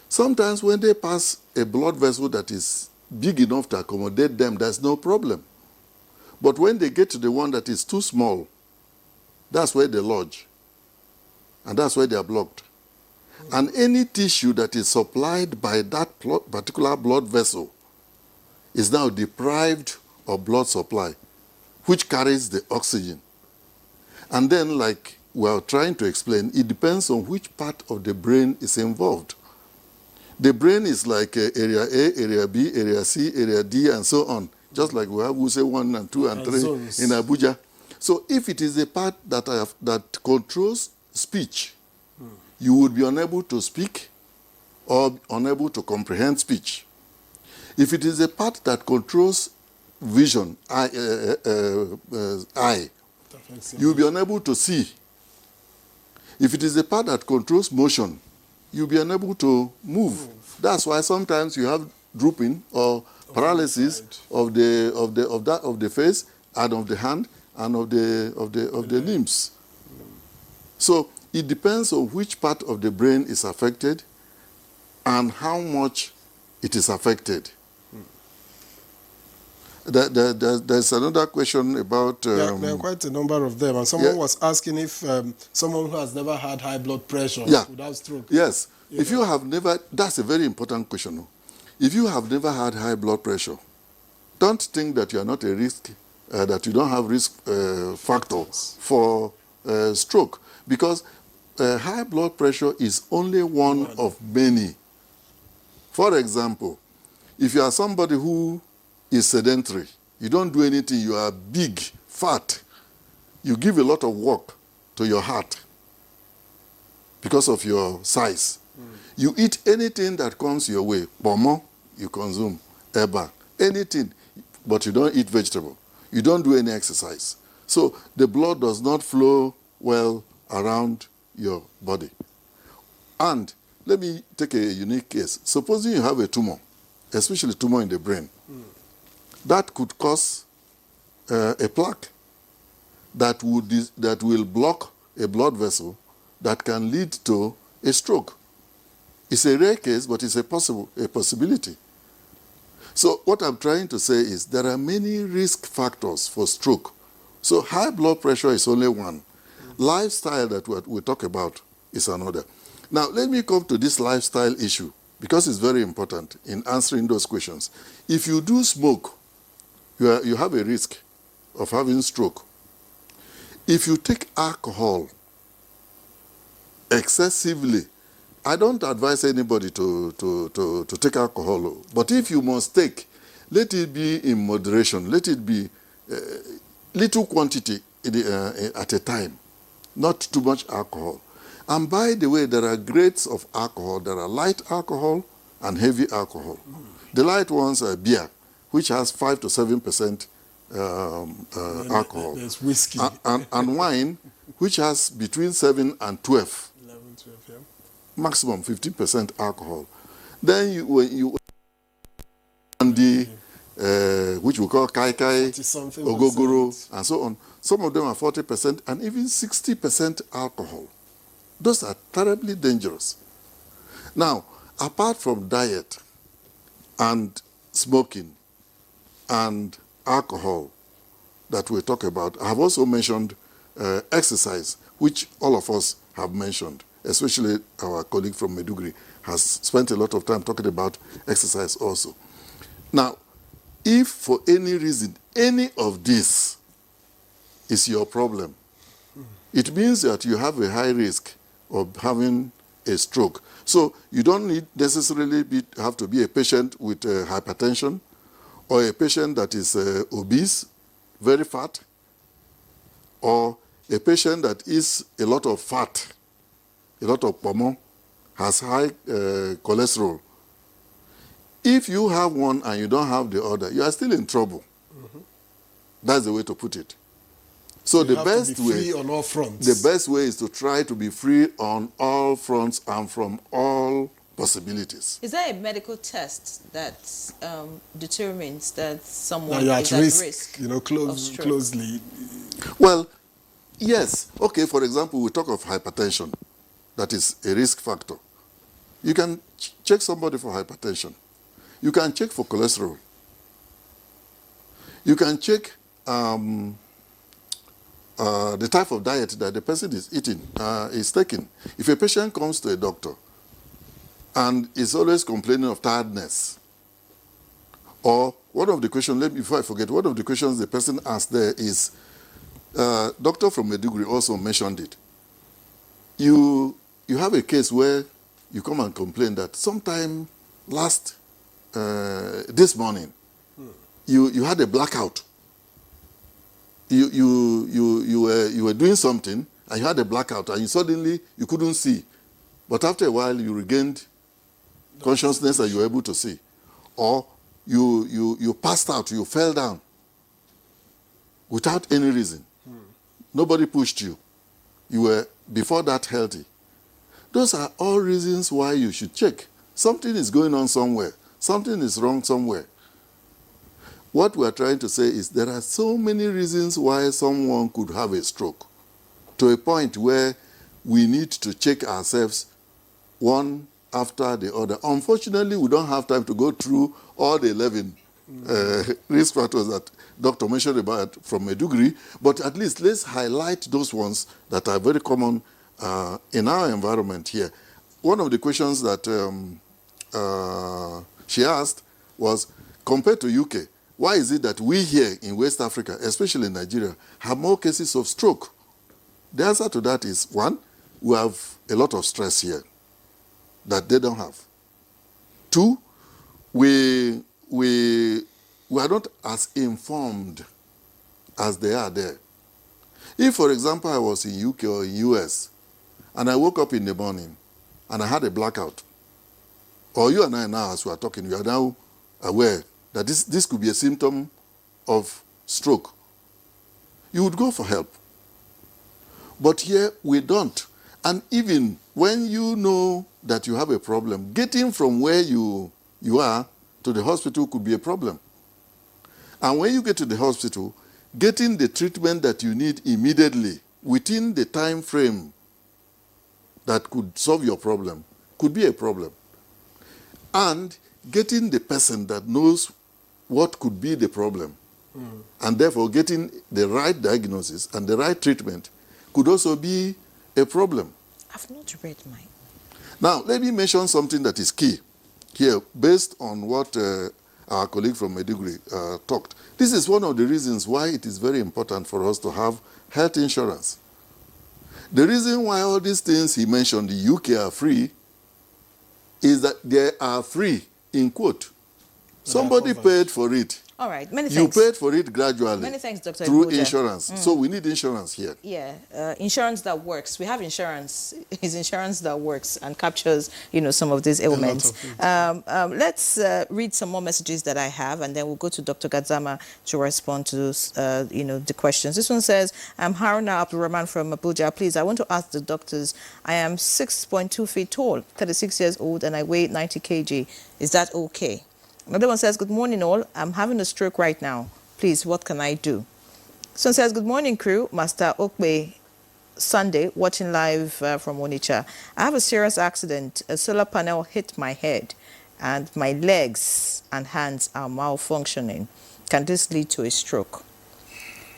sometimes when they pass a blood vessel that is big enough to accommodate them, there's no problem. But when they get to the one that is too small, that's where they lodge. And that's where they are blocked. And any tissue that is supplied by that particular blood vessel is now deprived of blood supply, which carries the oxygen. And then, like we are trying to explain, it depends on which part of the brain is involved. The brain is like area A, area B, area C, area D, and so on. Just like we have Wuse 1 and 2 and 3 zones in Abuja. So if it is the part that controls speech, you would be unable to speak or unable to comprehend speech. If it is a part that controls vision, eye, you will be unable to see. If it is the part that controls motion, you'll be unable to move. That's why sometimes you have drooping or paralysis of the face and of the hand and of the limbs. So it depends on which part of the brain is affected and how much it is affected. There's another question about... there are quite a number of them. And someone was asking if someone who has never had high blood pressure would have stroke. Yes. If you have never... That's a very important question. If you have never had high blood pressure, don't think that you are not a risk, that you don't have risk factor for stroke. Because high blood pressure is only one of many. For example, if you are somebody who is sedentary, you don't do anything, you are big, fat, you give a lot of work to your heart because of your size. You eat anything that comes your way. Pomo, you consume. Eba, anything, but you don't eat vegetable. You don't do any exercise. So the blood does not flow well around your body. And let me take a unique case. Supposing you have a tumor, especially tumor in the brain, that could cause a plaque that will block a blood vessel that can lead to a stroke. It's a rare case, but it's a possibility. So what I'm trying to say is there are many risk factors for stroke. So high blood pressure is only one. Lifestyle that we talk about is another. Now, let me come to this lifestyle issue because it's very important in answering those questions. If you do smoke, you have a risk of having stroke. If you take alcohol excessively, I don't advise anybody to take alcohol, but if you must take, let it be in moderation. Let it be little quantity at a time, not too much alcohol. And by the way, there are grades of alcohol. There are light alcohol and heavy alcohol. The light ones are beer, which has 5 to 7% alcohol. There's whiskey. And wine, which has between 7 and 12. 11, 12, yeah. Maximum 15% alcohol. Then you brandy, which we call kai kai, ogogoro, and so on. Some of them are 40% and even 60% alcohol. Those are terribly dangerous. Now, apart from diet and smoking and alcohol that we talk about, I have also mentioned exercise, which all of us have mentioned, especially our colleague from Maiduguri has spent a lot of time talking about exercise also. Now, if for any reason, any of this is your problem, it means that you have a high risk of having a stroke. So you don't necessarily have to be a patient with hypertension or a patient that is obese, very fat, or a patient that is a lot of fat, a lot of pomo, has high cholesterol. If you have one and you don't have the other, you are still in trouble. That's the way to put it. So the best way, on all fronts. The best way is to try to be free on all fronts and from all possibilities. Is there a medical test that determines that someone you're is at at risk, risk closely? Well, yes. Okay, for example, we talk of hypertension. That is a risk factor. You can check somebody for hypertension. You can check for cholesterol. You can check the type of diet that the person is eating, is taking. If a patient comes to a doctor and is always complaining of tiredness, or one of the questions, before I forget, one of the questions the person asked there is, doctor from Maiduguri also mentioned it. You have a case where you come and complain that sometime this morning, you had a blackout. You were doing something and you had a blackout and suddenly you couldn't see. But after a while you regained consciousness and you were able to see. Or you passed out, you fell down without any reason. Nobody pushed you. You were before that healthy. Those are all reasons why you should check. Something is going on somewhere. Something is wrong somewhere. What we are trying to say is there are so many reasons why someone could have a stroke, to a point where we need to check ourselves one after the other. Unfortunately, we don't have time to go through all the 11 risk factors that Dr. mentioned about from Maiduguri, but at least let's highlight those ones that are very common in our environment here. One of the questions that she asked was, compared to UK, why is it that we here in West Africa, especially in Nigeria, have more cases of stroke? The answer to that is, one, we have a lot of stress here that they don't have. Two, we are not as informed as they are there. If, for example, I was in UK or in US, and I woke up in the morning and I had a blackout, or you and I now, as we are talking, we are now aware that this could be a symptom of stroke, you would go for help. But here we don't. And even when you know that you have a problem, getting from where you are to the hospital could be a problem. And when you get to the hospital, getting the treatment that you need immediately within the time frame that could solve your problem could be a problem. And getting the person that knows what could be the problem, and therefore getting the right diagnosis and the right treatment could also be a problem. I've not read mine. Now, let me mention something that is key here, based on what our colleague from Maiduguri talked. This is one of the reasons why it is very important for us to have health insurance. The reason why all these things he mentioned, the UK are free, is that they are free, in quote. Somebody paid for it. All right, many thanks. You paid for it gradually. Many thanks, Dr. Through Abuja. insurance. So we need insurance here. Yeah, insurance that works. We have insurance. It's insurance that works and captures, some of these ailments. Let's read some more messages that I have, and then we'll go to Dr. Gadzama to respond to, the questions. This one says, I'm Haruna Abdurrahman from Abuja. Please, I want to ask the doctors, I am 6.2 feet tall, 36 years old, and I weigh 90 kg. Is that okay? Another one says, good morning all. I'm having a stroke right now. Please, what can I do? Someone says, good morning crew. Master Okwe Sunday, watching live from Onitsha. I have a serious accident. A solar panel hit my head and my legs and hands are malfunctioning. Can this lead to a stroke?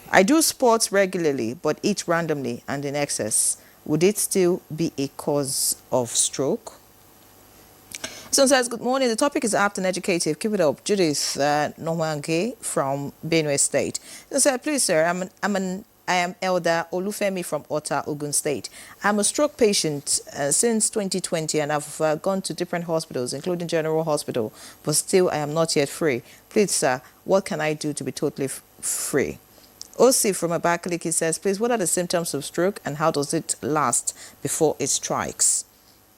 I do sports regularly but eat randomly and in excess. Would it still be a cause of stroke? Someone says, good morning. The topic is apt and educative. Keep it up. Judith Nohwange from Benue State. Someone said, please, sir, I am Elder Olufemi from Ota, Ogun State. I'm a stroke patient since 2020 and I've gone to different hospitals, including General Hospital, but still I am not yet free. Please, sir, what can I do to be totally free? Osi from Abakaliki says, please, what are the symptoms of stroke and how does it last before it strikes?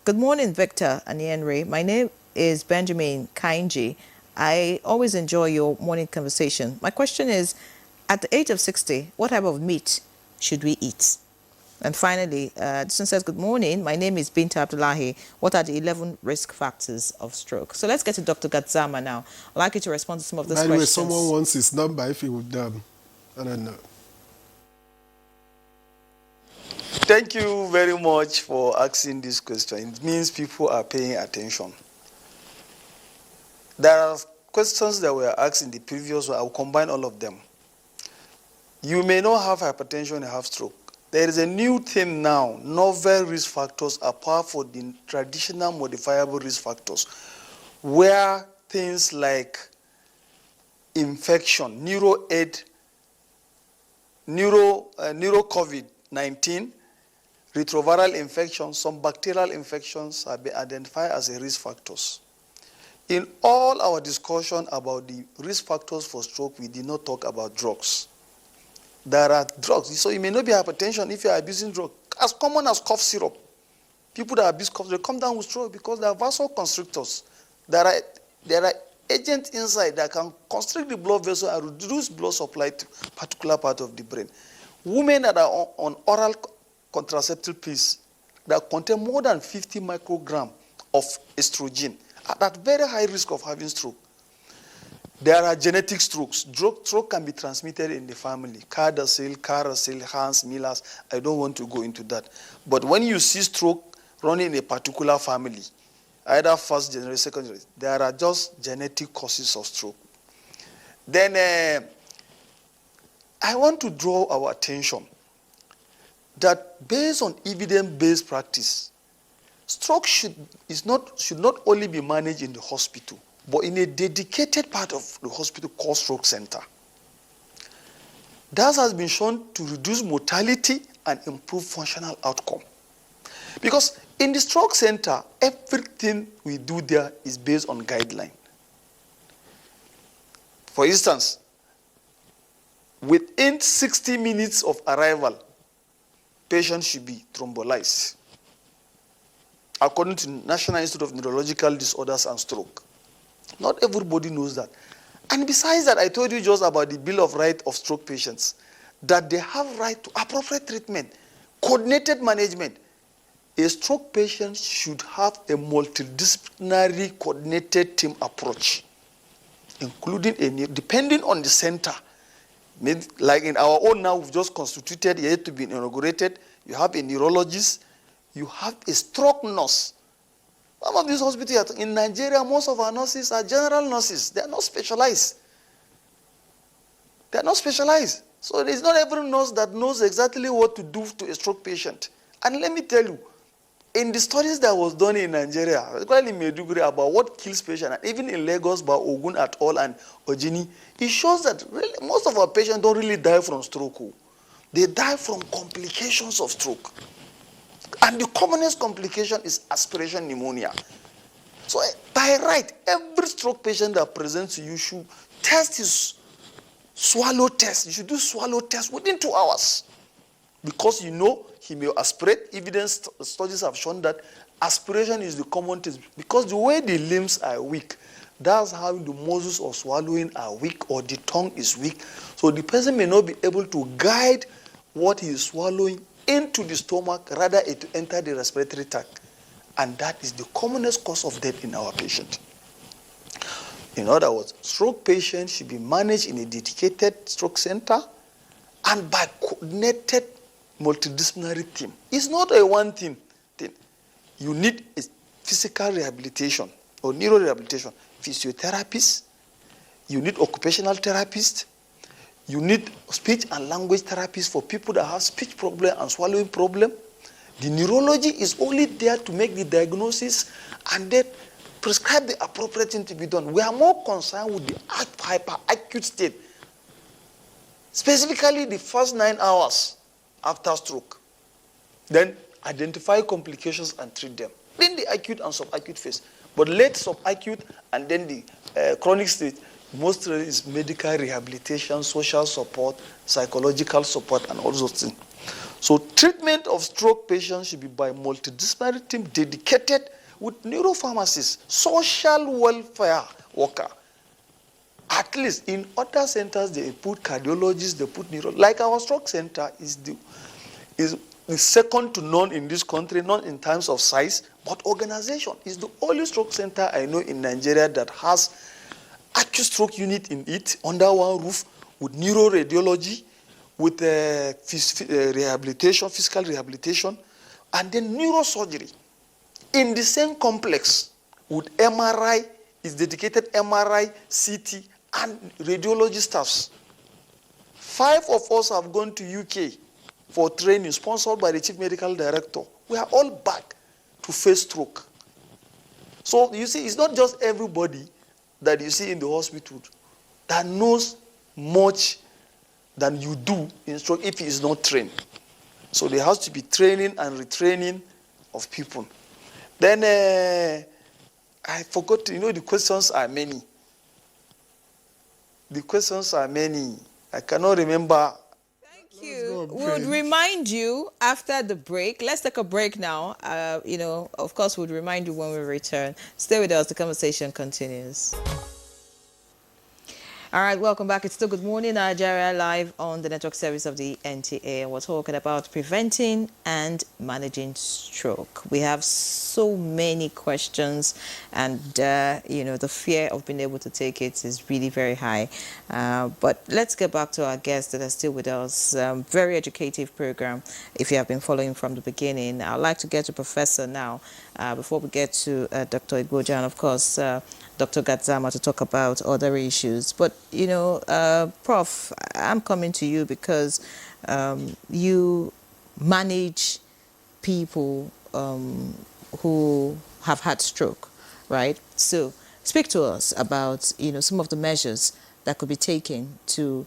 Good morning, Victor and Henry. My name is Benjamin Kainji. I always enjoy your morning conversation. My question is, at the age of 60, what type of meat should we eat? And finally, this one says, good morning. My name is Binta Abdullahi. What are the 11 risk factors of stroke? So let's get to Dr. Gadzama now. I'd like you to respond to some of those questions. By the way, someone wants his number if he would, I don't know. Thank you very much for asking this question. It means people are paying attention. There are questions that were asked in the previous one. I will combine all of them. You may not have hypertension and have stroke. There is a new thing now, novel risk factors apart from the traditional modifiable risk factors, where things like infection, neuro-COVID-19, retroviral infections, some bacterial infections have been identified as a risk factors. In all our discussion about the risk factors for stroke, we did not talk about drugs. There are drugs. So it may not be hypertension if you are abusing drugs. As common as cough syrup. People that abuse cough, they come down with stroke because they are vasoconstrictors. There are agents inside that can constrict the blood vessel and reduce blood supply to a particular part of the brain. Women that are on oral contraceptive pills that contain more than 50 microgram of estrogen are at very high risk of having stroke. There are genetic strokes. Stroke can be transmitted in the family. Caracil, Hans, Millers. I don't want to go into that. But when you see stroke running in a particular family, either first generation, second generation, there are just genetic causes of stroke. Then I want to draw our attention that based on evidence-based practice, stroke should not only be managed in the hospital, but in a dedicated part of the hospital called stroke center. That has been shown to reduce mortality and improve functional outcome. Because in the stroke center, everything we do there is based on guideline. For instance, within 60 minutes of arrival, patients should be thrombolized, according to National Institute of Neurological Disorders and Stroke. Not everybody knows that. And besides that, I told you just about the Bill of Rights of stroke patients, that they have right to appropriate treatment, coordinated management. A stroke patient should have a multidisciplinary coordinated team approach, including depending on the center. Like in our own now, we've just constituted, yet to be inaugurated. You have a neurologist, you have a stroke nurse. Some of these hospitals in Nigeria, most of our nurses are general nurses. They are not specialized. They are not specialized. So there's not every nurse that knows exactly what to do to a stroke patient. And let me tell you, in the studies that was done in Nigeria, particularly in Maiduguri, about what kills patients, and even in Lagos by Ogun et al. And Ojini, it shows that really most of our patients don't really die from stroke. They die from complications of stroke. And the commonest complication is aspiration pneumonia. So by right, every stroke patient that presents to you should test his swallow test. You should do swallow test within 2 hours. Because you know he may aspirate. Evidence studies have shown that aspiration is the common test. Because the way the limbs are weak, that's how the muscles of swallowing are weak or the tongue is weak. So the person may not be able to guide what he is swallowing into the stomach, rather it to enter the respiratory tract. And that is the commonest cause of death in our patient. In other words, stroke patients should be managed in a dedicated stroke center and by coordinated multidisciplinary team. It's not a one-thing thing. You need a physical rehabilitation or neurorehabilitation, physiotherapists, you need occupational therapists, you need speech and language therapists for people that have speech problem and swallowing problem. The neurology is only there to make the diagnosis and then prescribe the appropriate thing to be done. We are more concerned with the hyperacute state, specifically the first 9 hours after stroke. Then identify complications and treat them. Then the acute and subacute phase. But late subacute and then the chronic state, mostly is medical rehabilitation, social support, psychological support, and all those things. So treatment of stroke patients should be by multidisciplinary team dedicated with neuropharmacists, social welfare worker. At least in other centers, they put cardiologists, they put neuro. Like our stroke center is the second to none in this country, not in terms of size, but organization. It's the only stroke center I know in Nigeria that has acute stroke unit in it, under one roof, with neuroradiology, with rehabilitation, physical rehabilitation, and then neurosurgery. In the same complex, with MRI, is dedicated MRI, CT, and radiology staffs. 5 of us have gone to UK for training, sponsored by the Chief Medical Director. We are all back to face stroke. So you see, it's not just everybody that you see in the hospital that knows much than you do in stroke if he is not trained. So there has to be training and retraining of people. Then I forgot, the questions are many. The questions are many. I cannot remember. Thank you. We would remind you after the break. Let's take a break now. Of course, we'll remind you when we return. Stay with us. The conversation continues. All right, welcome back. It's still Good Morning Nigeria, live on the network service of the NTA. We're talking about preventing and managing stroke. We have so many questions, and the fear of being able to take it is really very high. But let's get back to our guests that are still with us. Very educative program. If you have been following from the beginning, I'd like to get to Professor now before we get to Dr. Abuja, and of course Dr. Gadzama to talk about other issues. But, Prof, I'm coming to you because you manage people who have had stroke, right? So speak to us about, some of the measures that could be taken to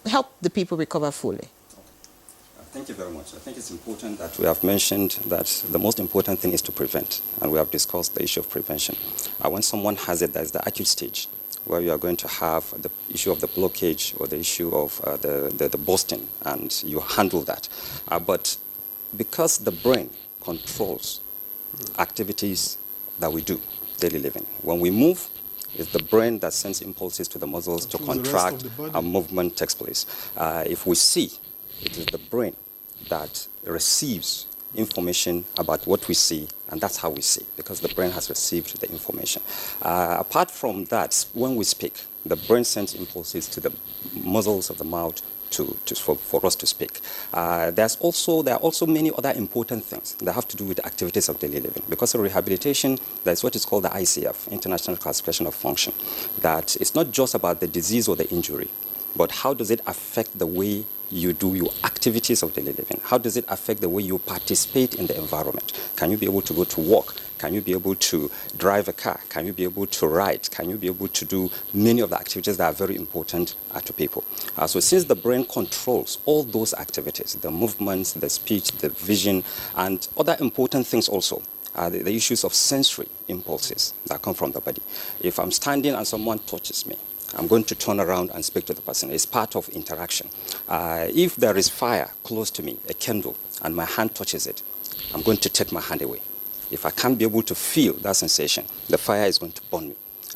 help the people recover fully. Thank you very much. I think it's important that we have mentioned that the most important thing is to prevent, and we have discussed the issue of prevention. When someone has it, there's the acute stage, where you are going to have the issue of the blockage or the issue of the bursting, and you handle that. But because the brain controls activities that we do, daily living, when we move, it's the brain that sends impulses to the muscles to contract, and movement takes place. If we see, it is the brain that receives information about what we see, and that's how we see, because the brain has received the information. Apart from that, when we speak, the brain sends impulses to the muscles of the mouth for us to speak. There are also many other important things that have to do with the activities of daily living. Because of rehabilitation, there's what is called the ICF, International Classification of Function, that it's not just about the disease or the injury, but how does it affect the way you do your activities of daily living? How does it affect the way you participate in the environment? Can you be able to go to work? Can you be able to drive a car? Can you be able to write? Can you be able to do many of the activities that are very important to people? So since the brain controls all those activities, the movements, the speech, the vision, and other important things also, the issues of sensory impulses that come from the body. If I'm standing and someone touches me, I'm going to turn around and speak to the person. It's part of interaction. If there is fire close to me, a candle, and my hand touches it, I'm going to take my hand away. If I can't be able to feel that sensation, the fire is going to burn me.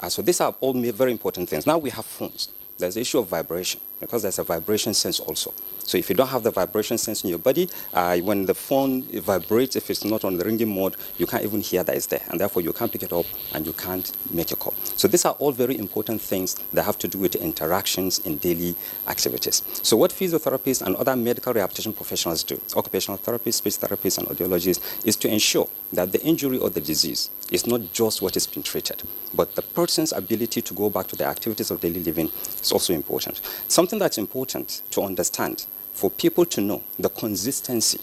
So these are all very important things. Now we have phones. There's the issue of vibration, because there's a vibration sense also. So if you don't have the vibration sense in your body, when the phone vibrates, if it's not on the ringing mode, you can't even hear that it's there. And therefore, you can't pick it up and you can't make a call. So these are all very important things that have to do with interactions in daily activities. So what physiotherapists and other medical rehabilitation professionals do, occupational therapists, speech therapists, and audiologists, is to ensure that the injury or the disease is not just what is being treated, but the person's ability to go back to the activities of daily living is also important. Something that's important to understand for people to know the consistency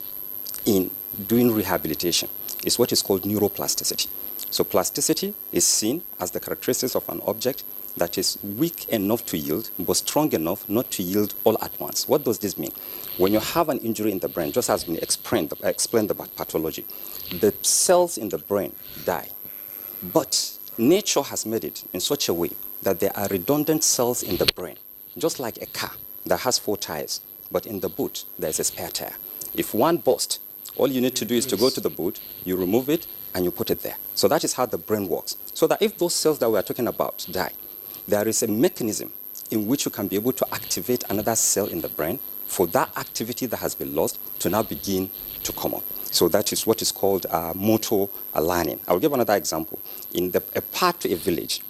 in doing rehabilitation is what is called neuroplasticity. So plasticity is seen as the characteristics of an object that is weak enough to yield, but strong enough not to yield all at once. What does this mean? When you have an injury in the brain, just as we explained the pathology, the cells in the brain die. But nature has made it in such a way that there are redundant cells in the brain, just like a car that has 4 tires, but in the boot, there's a spare tire. If one bursts, all you need to do is to go to the boot, you remove it, and you put it there. So that is how the brain works. So that if those cells that we are talking about die, there is a mechanism in which you can be able to activate another cell in the brain for that activity that has been lost to now begin to come up. So that is what is called motor learning. I'll give another example. In a path to a village,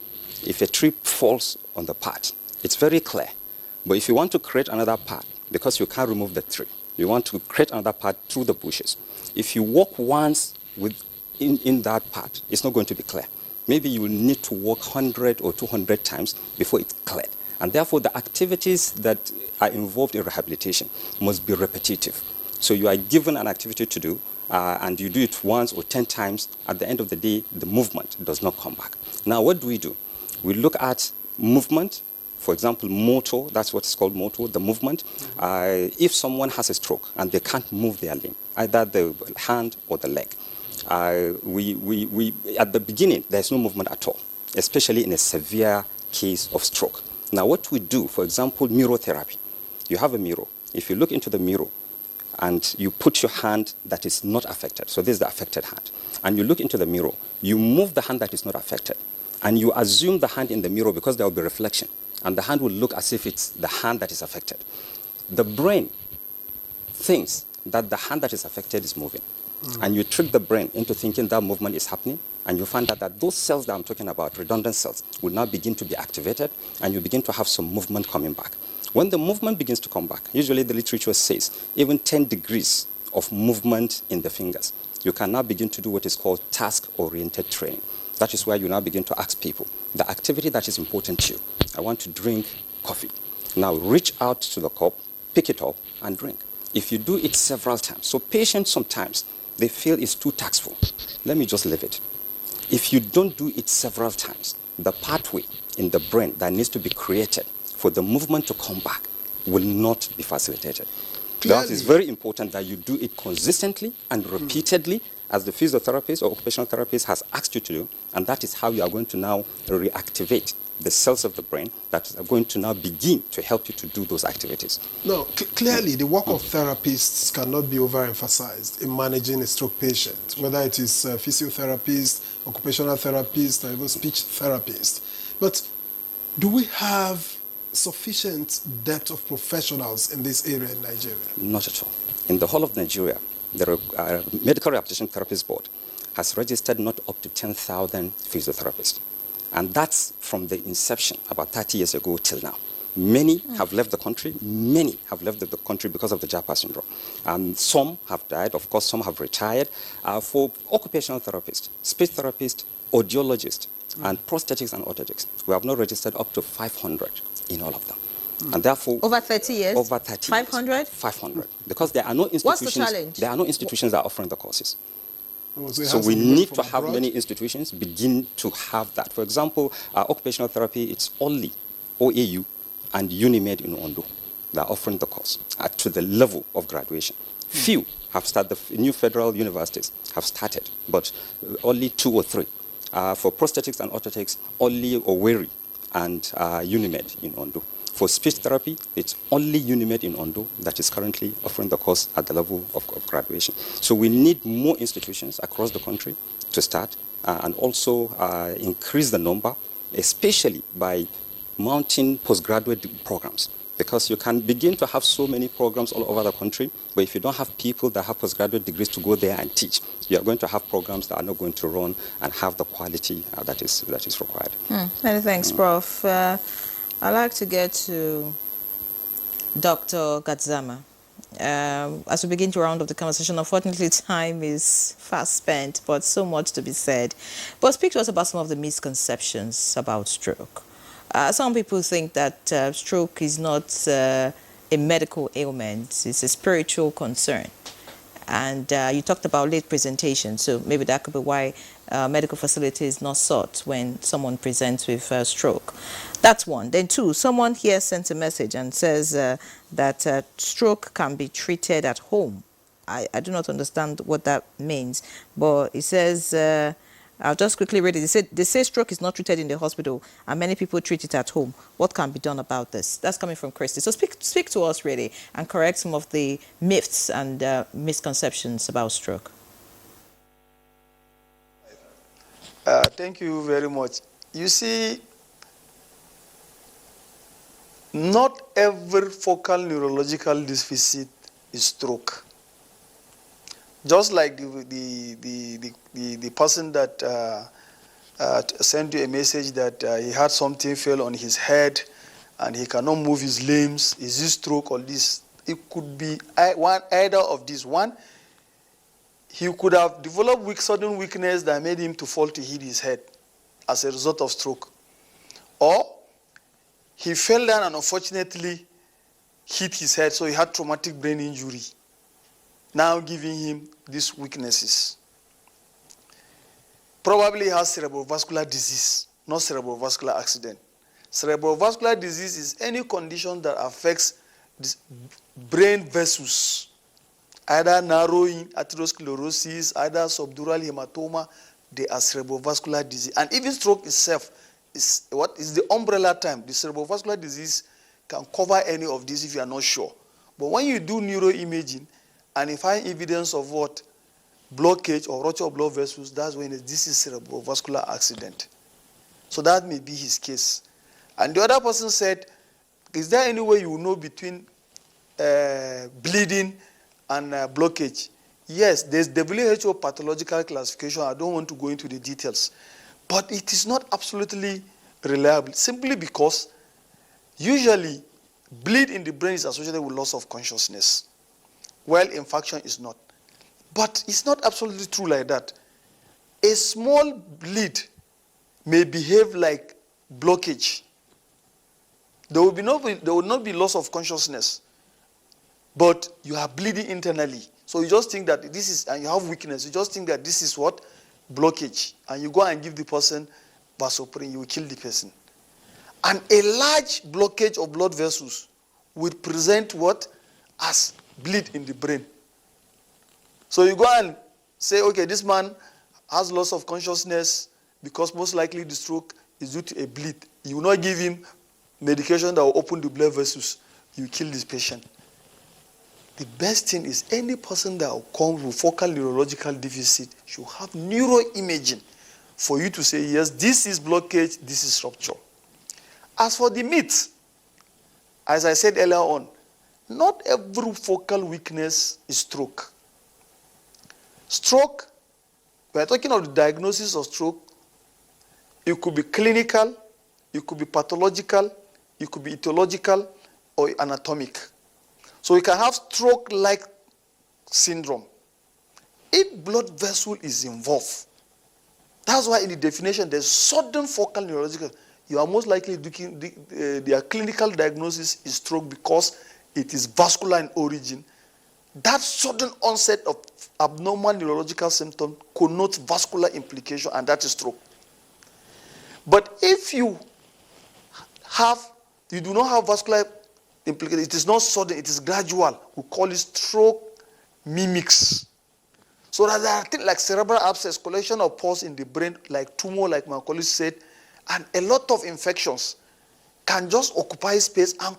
if a tree falls on the path, it's very clear. But if you want to create another path, because you can't remove the tree, you want to create another path through the bushes. If you walk once in that path, it's not going to be clear. Maybe you will need to walk 100 or 200 times before it's cleared. And therefore, the activities that are involved in rehabilitation must be repetitive. So you are given an activity to do, and you do it once or 10 times. At the end of the day, the movement does not come back. Now, what do? We look at movement. For example, motor, that's what's called motor, the movement. If someone has a stroke and they can't move their limb, either the hand or the leg, at the beginning, there's no movement at all, especially in a severe case of stroke. Now, what we do, for example, mirror therapy. You have a mirror. If you look into the mirror and you put your hand that is not affected, so this is the affected hand, and you look into the mirror, you move the hand that is not affected, and you assume the hand in the mirror because there will be reflection. and the hand will look as if it's the hand that is affected. The brain thinks that the hand that is affected is moving. And you trick the brain into thinking that movement is happening, and you find out that those cells that I'm talking about, redundant cells, will now begin to be activated, and you begin to have some movement coming back. When the movement begins to come back, usually the literature says even 10 degrees of movement in the fingers, you can now begin to do what is called task-oriented training. That is where you now begin to ask people, the activity that is important to you, I want to drink coffee. Now reach out to the cup, pick it up, and drink. If you do it several times, so patients sometimes, they feel it's too taxful. Let me just leave it. If you don't do it several times, the pathway in the brain that needs to be created for the movement to come back will not be facilitated. That is very important that you do it consistently and repeatedly, as the physiotherapist or occupational therapist has asked you to do, and that is how you are going to now reactivate the cells of the brain that are going to now begin to help you to do those activities. No, clearly the work of therapists cannot be overemphasized in managing a stroke patient, whether it is a physiotherapist, occupational therapist, or even speech therapist. But do we have sufficient depth of professionals in this area in Nigeria? Not at all. In the whole of Nigeria, the Medical Rehabilitation Therapists Board has registered not up to 10,000 physiotherapists. And that's from the inception, about 30 years ago till now. Many have left the country. Many have left the country because of the Japa syndrome. Some have died. Of course, some have retired. For occupational therapists, speech therapists, audiologists, and prosthetics and orthotics, we have not registered up to 500 in all of them. And therefore, over 30 years? Over 30 500? years. 500. Because there are no institutions. What's the challenge? There are no institutions that are offering the courses. So we need to have many institutions begin to have that. For example, occupational therapy, it's only OAU and UNIMED in Ondo that are offering the course to the level of graduation. Few have started, the new federal universities have started, but only 2 or 3. For prosthetics and orthotics, only Owerri and UNIMED in Ondo. For speech therapy, it's only UNIMED in Ondo that is currently offering the course at the level of graduation. So we need more institutions across the country to start and also increase the number, especially by mounting postgraduate programs. Because you can begin to have so many programs all over the country, but if you don't have people that have postgraduate degrees to go there and teach, you are going to have programs that are not going to run and have the quality that is required. Many thanks, Prof. I'd like to get to Dr. Gadzama. As we begin to round up the conversation, unfortunately, time is fast spent, but so much to be said. But speak to us about some of the misconceptions about stroke. Some people think that stroke is not a medical ailment, it's a spiritual concern. And you talked about late presentation, so maybe that could be why medical facility is not sought when someone presents with stroke. That's one. Then two, someone here sent a message and says that stroke can be treated at home. I do not understand what that means, but it says, I'll just quickly read it. They say stroke is not treated in the hospital and many people treat it at home. What can be done about this? That's coming from Christy. So speak to us really and correct some of the myths and misconceptions about stroke. Thank you very much. You see, not every focal neurological deficit is stroke. Just like the person that sent you a message that he had something fell on his head and he cannot move his limbs. Is this stroke or this? It could be either of these. One, he could have developed sudden weakness that made him to fall to hit his head as a result of stroke. Or he fell down and unfortunately hit his head, so he had traumatic brain injury, now giving him these weaknesses. Probably he has cerebrovascular disease, not cerebrovascular accident. Cerebrovascular disease is any condition that affects this brain vessels, either narrowing, atherosclerosis, either subdural hematoma. They are cerebrovascular disease. And even stroke itself is the umbrella term. The cerebrovascular disease can cover any of these if you are not sure. But when you do neuroimaging and you find evidence of what? Blockage or rupture of blood vessels, that's when this is cerebrovascular accident. So that may be his case. And the other person said, is there any way you will know between bleeding and blockage? Yes, there's WHO pathological classification. I don't want to go into the details. But it is not absolutely reliable, simply because usually bleed in the brain is associated with loss of consciousness, while infarction is not. But it's not absolutely true like that. A small bleed may behave like blockage. There will not be loss of consciousness, but you are bleeding internally. So you just think that this is, and you have weakness, you just think that this is what? Blockage. And you go and give the person vasopressin, you will kill the person. And a large blockage of blood vessels would present what? As bleed in the brain. So you go and say, okay, this man has loss of consciousness because most likely the stroke is due to a bleed. You will not give him medication that will open the blood vessels. You kill this patient. The best thing is any person that will come with focal neurological deficit should have neuroimaging for you to say, yes, this is blockage, this is rupture. As for the myth, as I said earlier on, not every focal weakness is stroke. Stroke, we are talking of the diagnosis of stroke. It could be clinical, it could be pathological, it could be etiological, or anatomic. So you can have stroke-like syndrome. If blood vessel is involved, that's why in the definition there's sudden focal neurological. You are most likely looking, their clinical diagnosis is stroke because it is vascular in origin. That sudden onset of abnormal neurological symptom connotes vascular implication, and that is stroke. But if you do not have vascular implication, it is not sudden, it is gradual. We call it stroke mimics. So that there are things like cerebral abscess, collection of pus in the brain, like tumor, like my colleague said, and a lot of infections can just occupy space and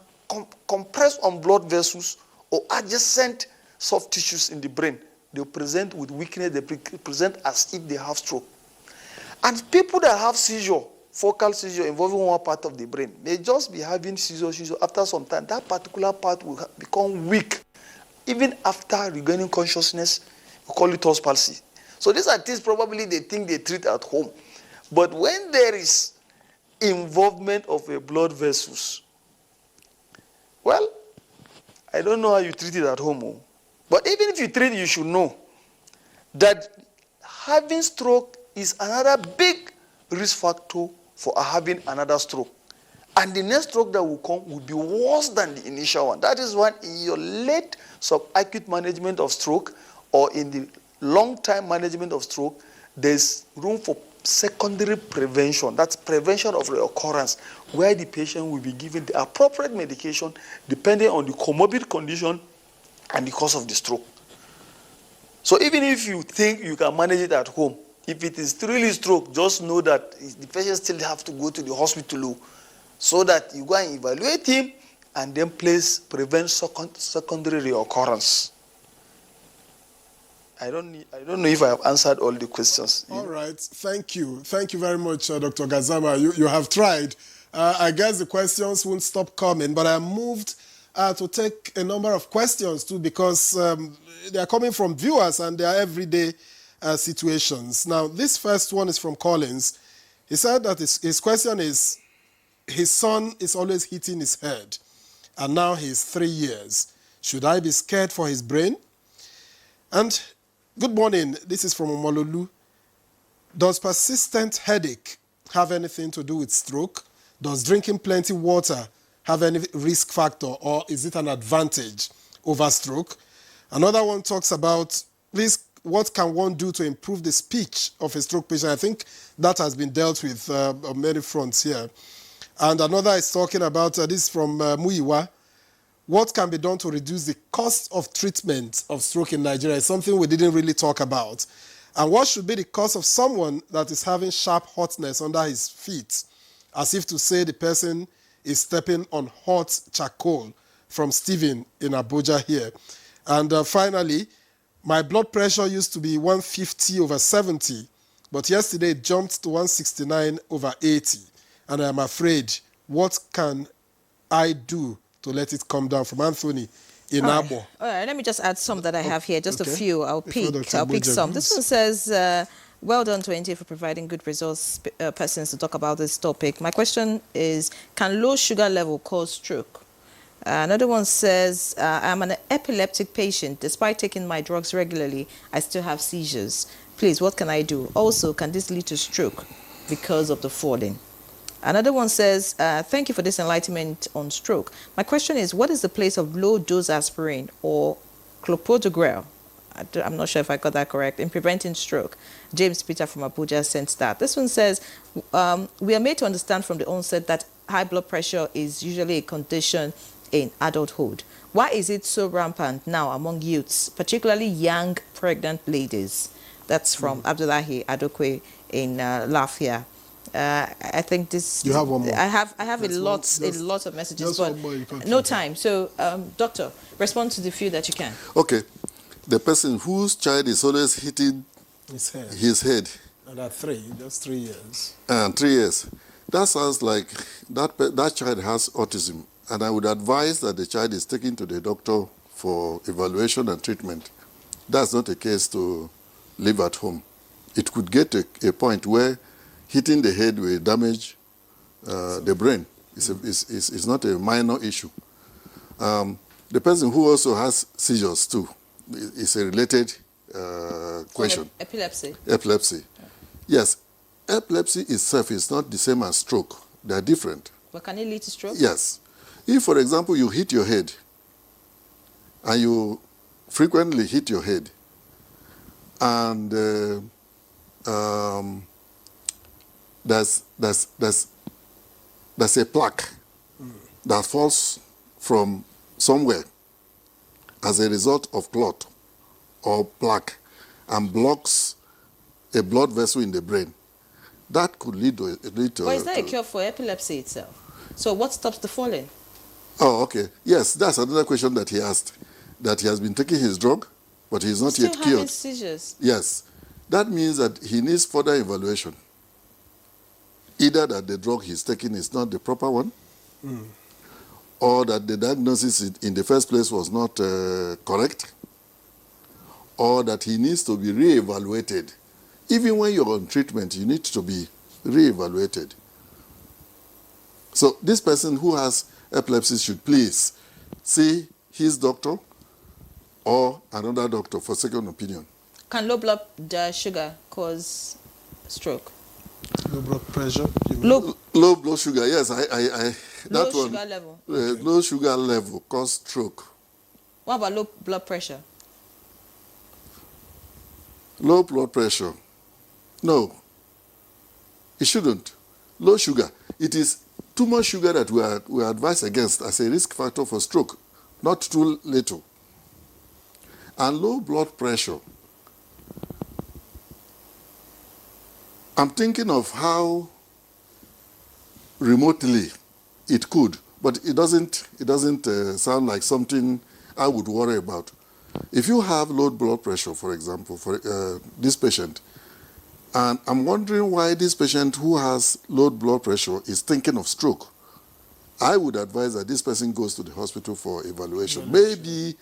compress on blood vessels or adjacent soft tissues in the brain. They present with weakness, they present as if they have stroke. And people that have seizure, focal seizure involving one part of the brain, may just be having seizure. After some time, that particular part will become weak. Even after regaining consciousness, we call it horse palsy. So these are things probably they think they treat at home. But when there is involvement of a blood vessels, well, I don't know how you treat it at home. But even if you treat it, you should know that having stroke is another big risk factor for having another stroke. And the next stroke that will come will be worse than the initial one. That is why in your late subacute management of stroke or in the long-term management of stroke, there's room for secondary prevention. That's prevention of reoccurrence, where the patient will be given the appropriate medication depending on the comorbid condition and the cause of the stroke. So even if you think you can manage it at home, if it is really stroke, just know that the patient still have to go to the hospital so that you go and evaluate him and then prevent secondary reoccurrence. I don't know if I have answered all the questions. All right. Thank you. Thank you very much, Dr. Gazama. You have tried. I guess the questions won't stop coming, but I'm moved to take a number of questions too because they are coming from viewers and they are everyday situations. Now, this first one is from Collins. He said that his question is, his son is always hitting his head, and now he's 3 years. Should I be scared for his brain? And good morning, this is from Omololu. Does persistent headache have anything to do with stroke? Does drinking plenty water have any risk factor, or is it an advantage over stroke? Another one talks about, please, what can one do to improve the speech of a stroke patient? I think that has been dealt with on many fronts here. And another is talking about, this from Muiwa, what can be done to reduce the cost of treatment of stroke in Nigeria? It's something we didn't really talk about. And what should be the cause of someone that is having sharp hotness under his feet, as if to say the person is stepping on hot charcoal? From Stephen in Abuja here. And finally, my blood pressure used to be 150/70, but yesterday it jumped to 169/80, and I'm afraid what can I do to let it come down? From Anthony in All Abo. All right, let me just add some that I have here, just a Okay. few. I'll Before pick Dr. Abuja some. goes. This one says, well done to NTA for providing good resource persons to talk about this topic. My question is, can low sugar level cause stroke? Another one says, I'm an epileptic patient. Despite taking my drugs regularly, I still have seizures. Please, what can I do? Also, can this lead to stroke because of the falling? Another one says, thank you for this enlightenment on stroke. My question is, what is the place of low-dose aspirin or clopidogrel? I'm not sure if I got that correct, in preventing stroke. James Peter from Abuja sent that. This one says, we are made to understand from the onset that high blood pressure is usually a condition in adulthood. Why is it so rampant now among youths, particularly young pregnant ladies? That's from Abdullahi Adokwe in Lafia. I think this. You have one more. I have a lot of messages, but no time. So, doctor, respond to the few that you can. Okay. The person whose child is always hitting his head. And at just 3 years. And 3 years. That sounds like that child has autism. And I would advise that the child is taken to the doctor for evaluation and treatment. That's not a case to live at home. It could get a point where hitting the head will damage the brain. It's not a minor issue. The person who also has seizures too is a related question. Epilepsy. Epilepsy. Yes, epilepsy itself is not the same as stroke. They are different. But can it lead to stroke? Yes. If, for example, you hit your head, and you frequently hit your head, and there's a plaque that falls from somewhere as a result of clot or plaque and blocks a blood vessel in the brain, that could lead to... But is there a cure for epilepsy itself? So what stops the falling? Oh, okay. Yes, that's another question that he asked. That he has been taking his drug, but he is not yet Still cured. having seizures. Yes. That means that he needs further evaluation. Either that the drug he's taking is not the proper one, or that the diagnosis in the first place was not correct, or that he needs to be re-evaluated. Even when you're on treatment, you need to be re-evaluated. So this person who has epilepsy should please see his doctor or another doctor for second opinion. Can low blood sugar cause stroke? Low blood pressure? Low blood sugar, yes. Low sugar level. Low sugar level cause stroke. What about low blood pressure? Low blood pressure. No, it shouldn't. Low sugar. It is too much sugar that we are advised against as a risk factor for stroke, not too little. And low blood pressure. I'm thinking of how remotely it could, but it doesn't sound like something I would worry about. If you have low blood pressure, for example, for this patient, and I'm wondering why this patient who has low blood pressure is thinking of stroke, I would advise that this person goes to the hospital for evaluation. Maybe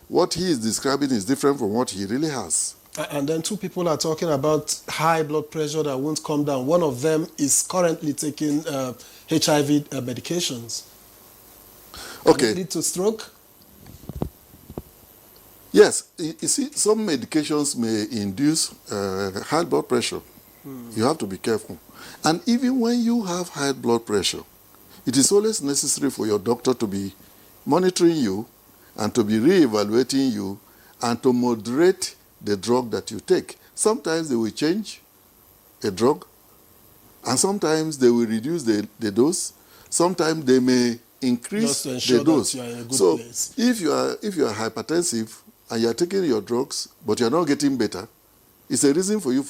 what he is describing is different from what he really has. And then two people are talking about high blood pressure that won't come down. One of them is currently taking HIV medications. Okay. Can it lead to stroke? Yes. You see, some medications may induce high blood pressure. You have to be careful. And even when you have high blood pressure, it is always necessary for your doctor to be monitoring you and to be re-evaluating you and to moderate the drug that you take. Sometimes they will change a drug, and sometimes they will reduce the dose. Sometimes they may increase the dose. That you are in a good so place. if you are hypertensive and you are taking your drugs, but you are not getting better, it's a reason for you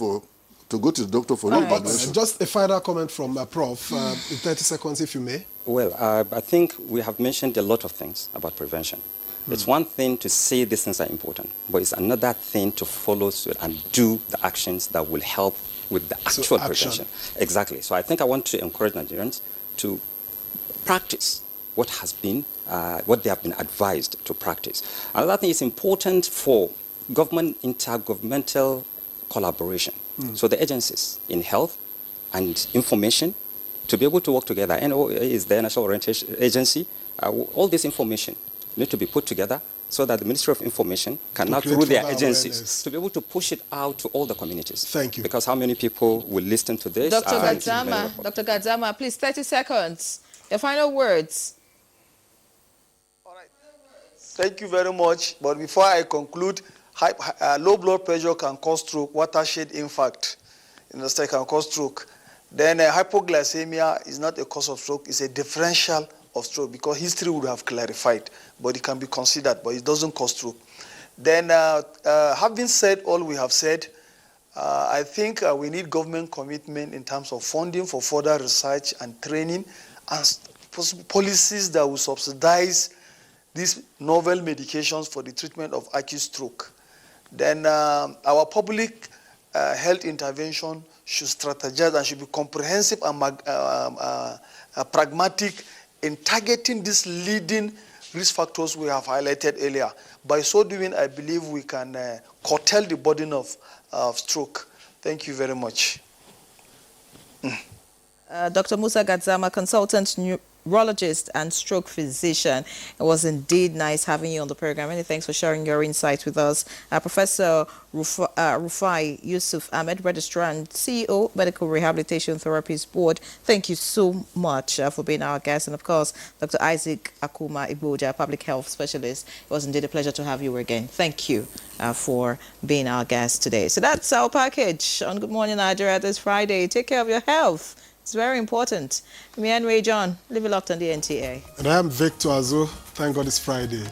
to go to the doctor for evaluation. Just a final comment from Prof. In 30 seconds, if you may. Well, I think we have mentioned a lot of things about prevention. It's one thing to say these things are important, but it's another thing to follow suit and do the actions that will help with the actual prevention. Exactly. So I think I want to encourage Nigerians to practice what they have been advised to practice. Another thing is important for intergovernmental collaboration. So the agencies in health and information to be able to work together. NOA is the National Orientation Agency. All this information need to be put together so that the Ministry of Information can now, through their agencies, to be able to push it out to all the communities. Thank you. Because how many people will listen to this? Dr. Gadzama, please, 30 seconds. Your final words. All right. Thank you very much. But before I conclude, low blood pressure can cause stroke, watershed infarct, can cause stroke. Then hypoglycemia is not a cause of stroke, it's a differential of stroke because history would have clarified, but it can be considered, but it doesn't cause stroke. Then having said all we have said, I think we need government commitment in terms of funding for further research and training and policies that will subsidize these novel medications for the treatment of acute stroke. Then our public health intervention should strategize and should be comprehensive and pragmatic in targeting these leading risk factors we have highlighted earlier. By so doing, I believe we can curtail the burden of stroke. Thank you very much. Dr. Musa Gadzama, consultant neurologist and stroke physician. It was indeed nice having you on the program. Many thanks for sharing your insights with us. Professor Rufai Yusuf Ahmed, Registrar and CEO, Medical Rehabilitation Therapies Board. Thank you so much for being our guest. And of course, Dr. Isaac Akuma Abuja, Public Health Specialist. It was indeed a pleasure to have you again. Thank you for being our guest today. So that's our package on Good Morning Nigeria this Friday. Take care of your health. It's very important. Me and Ray John, live it locked on the NTA. And I am Victor Azu. Thank God it's Friday.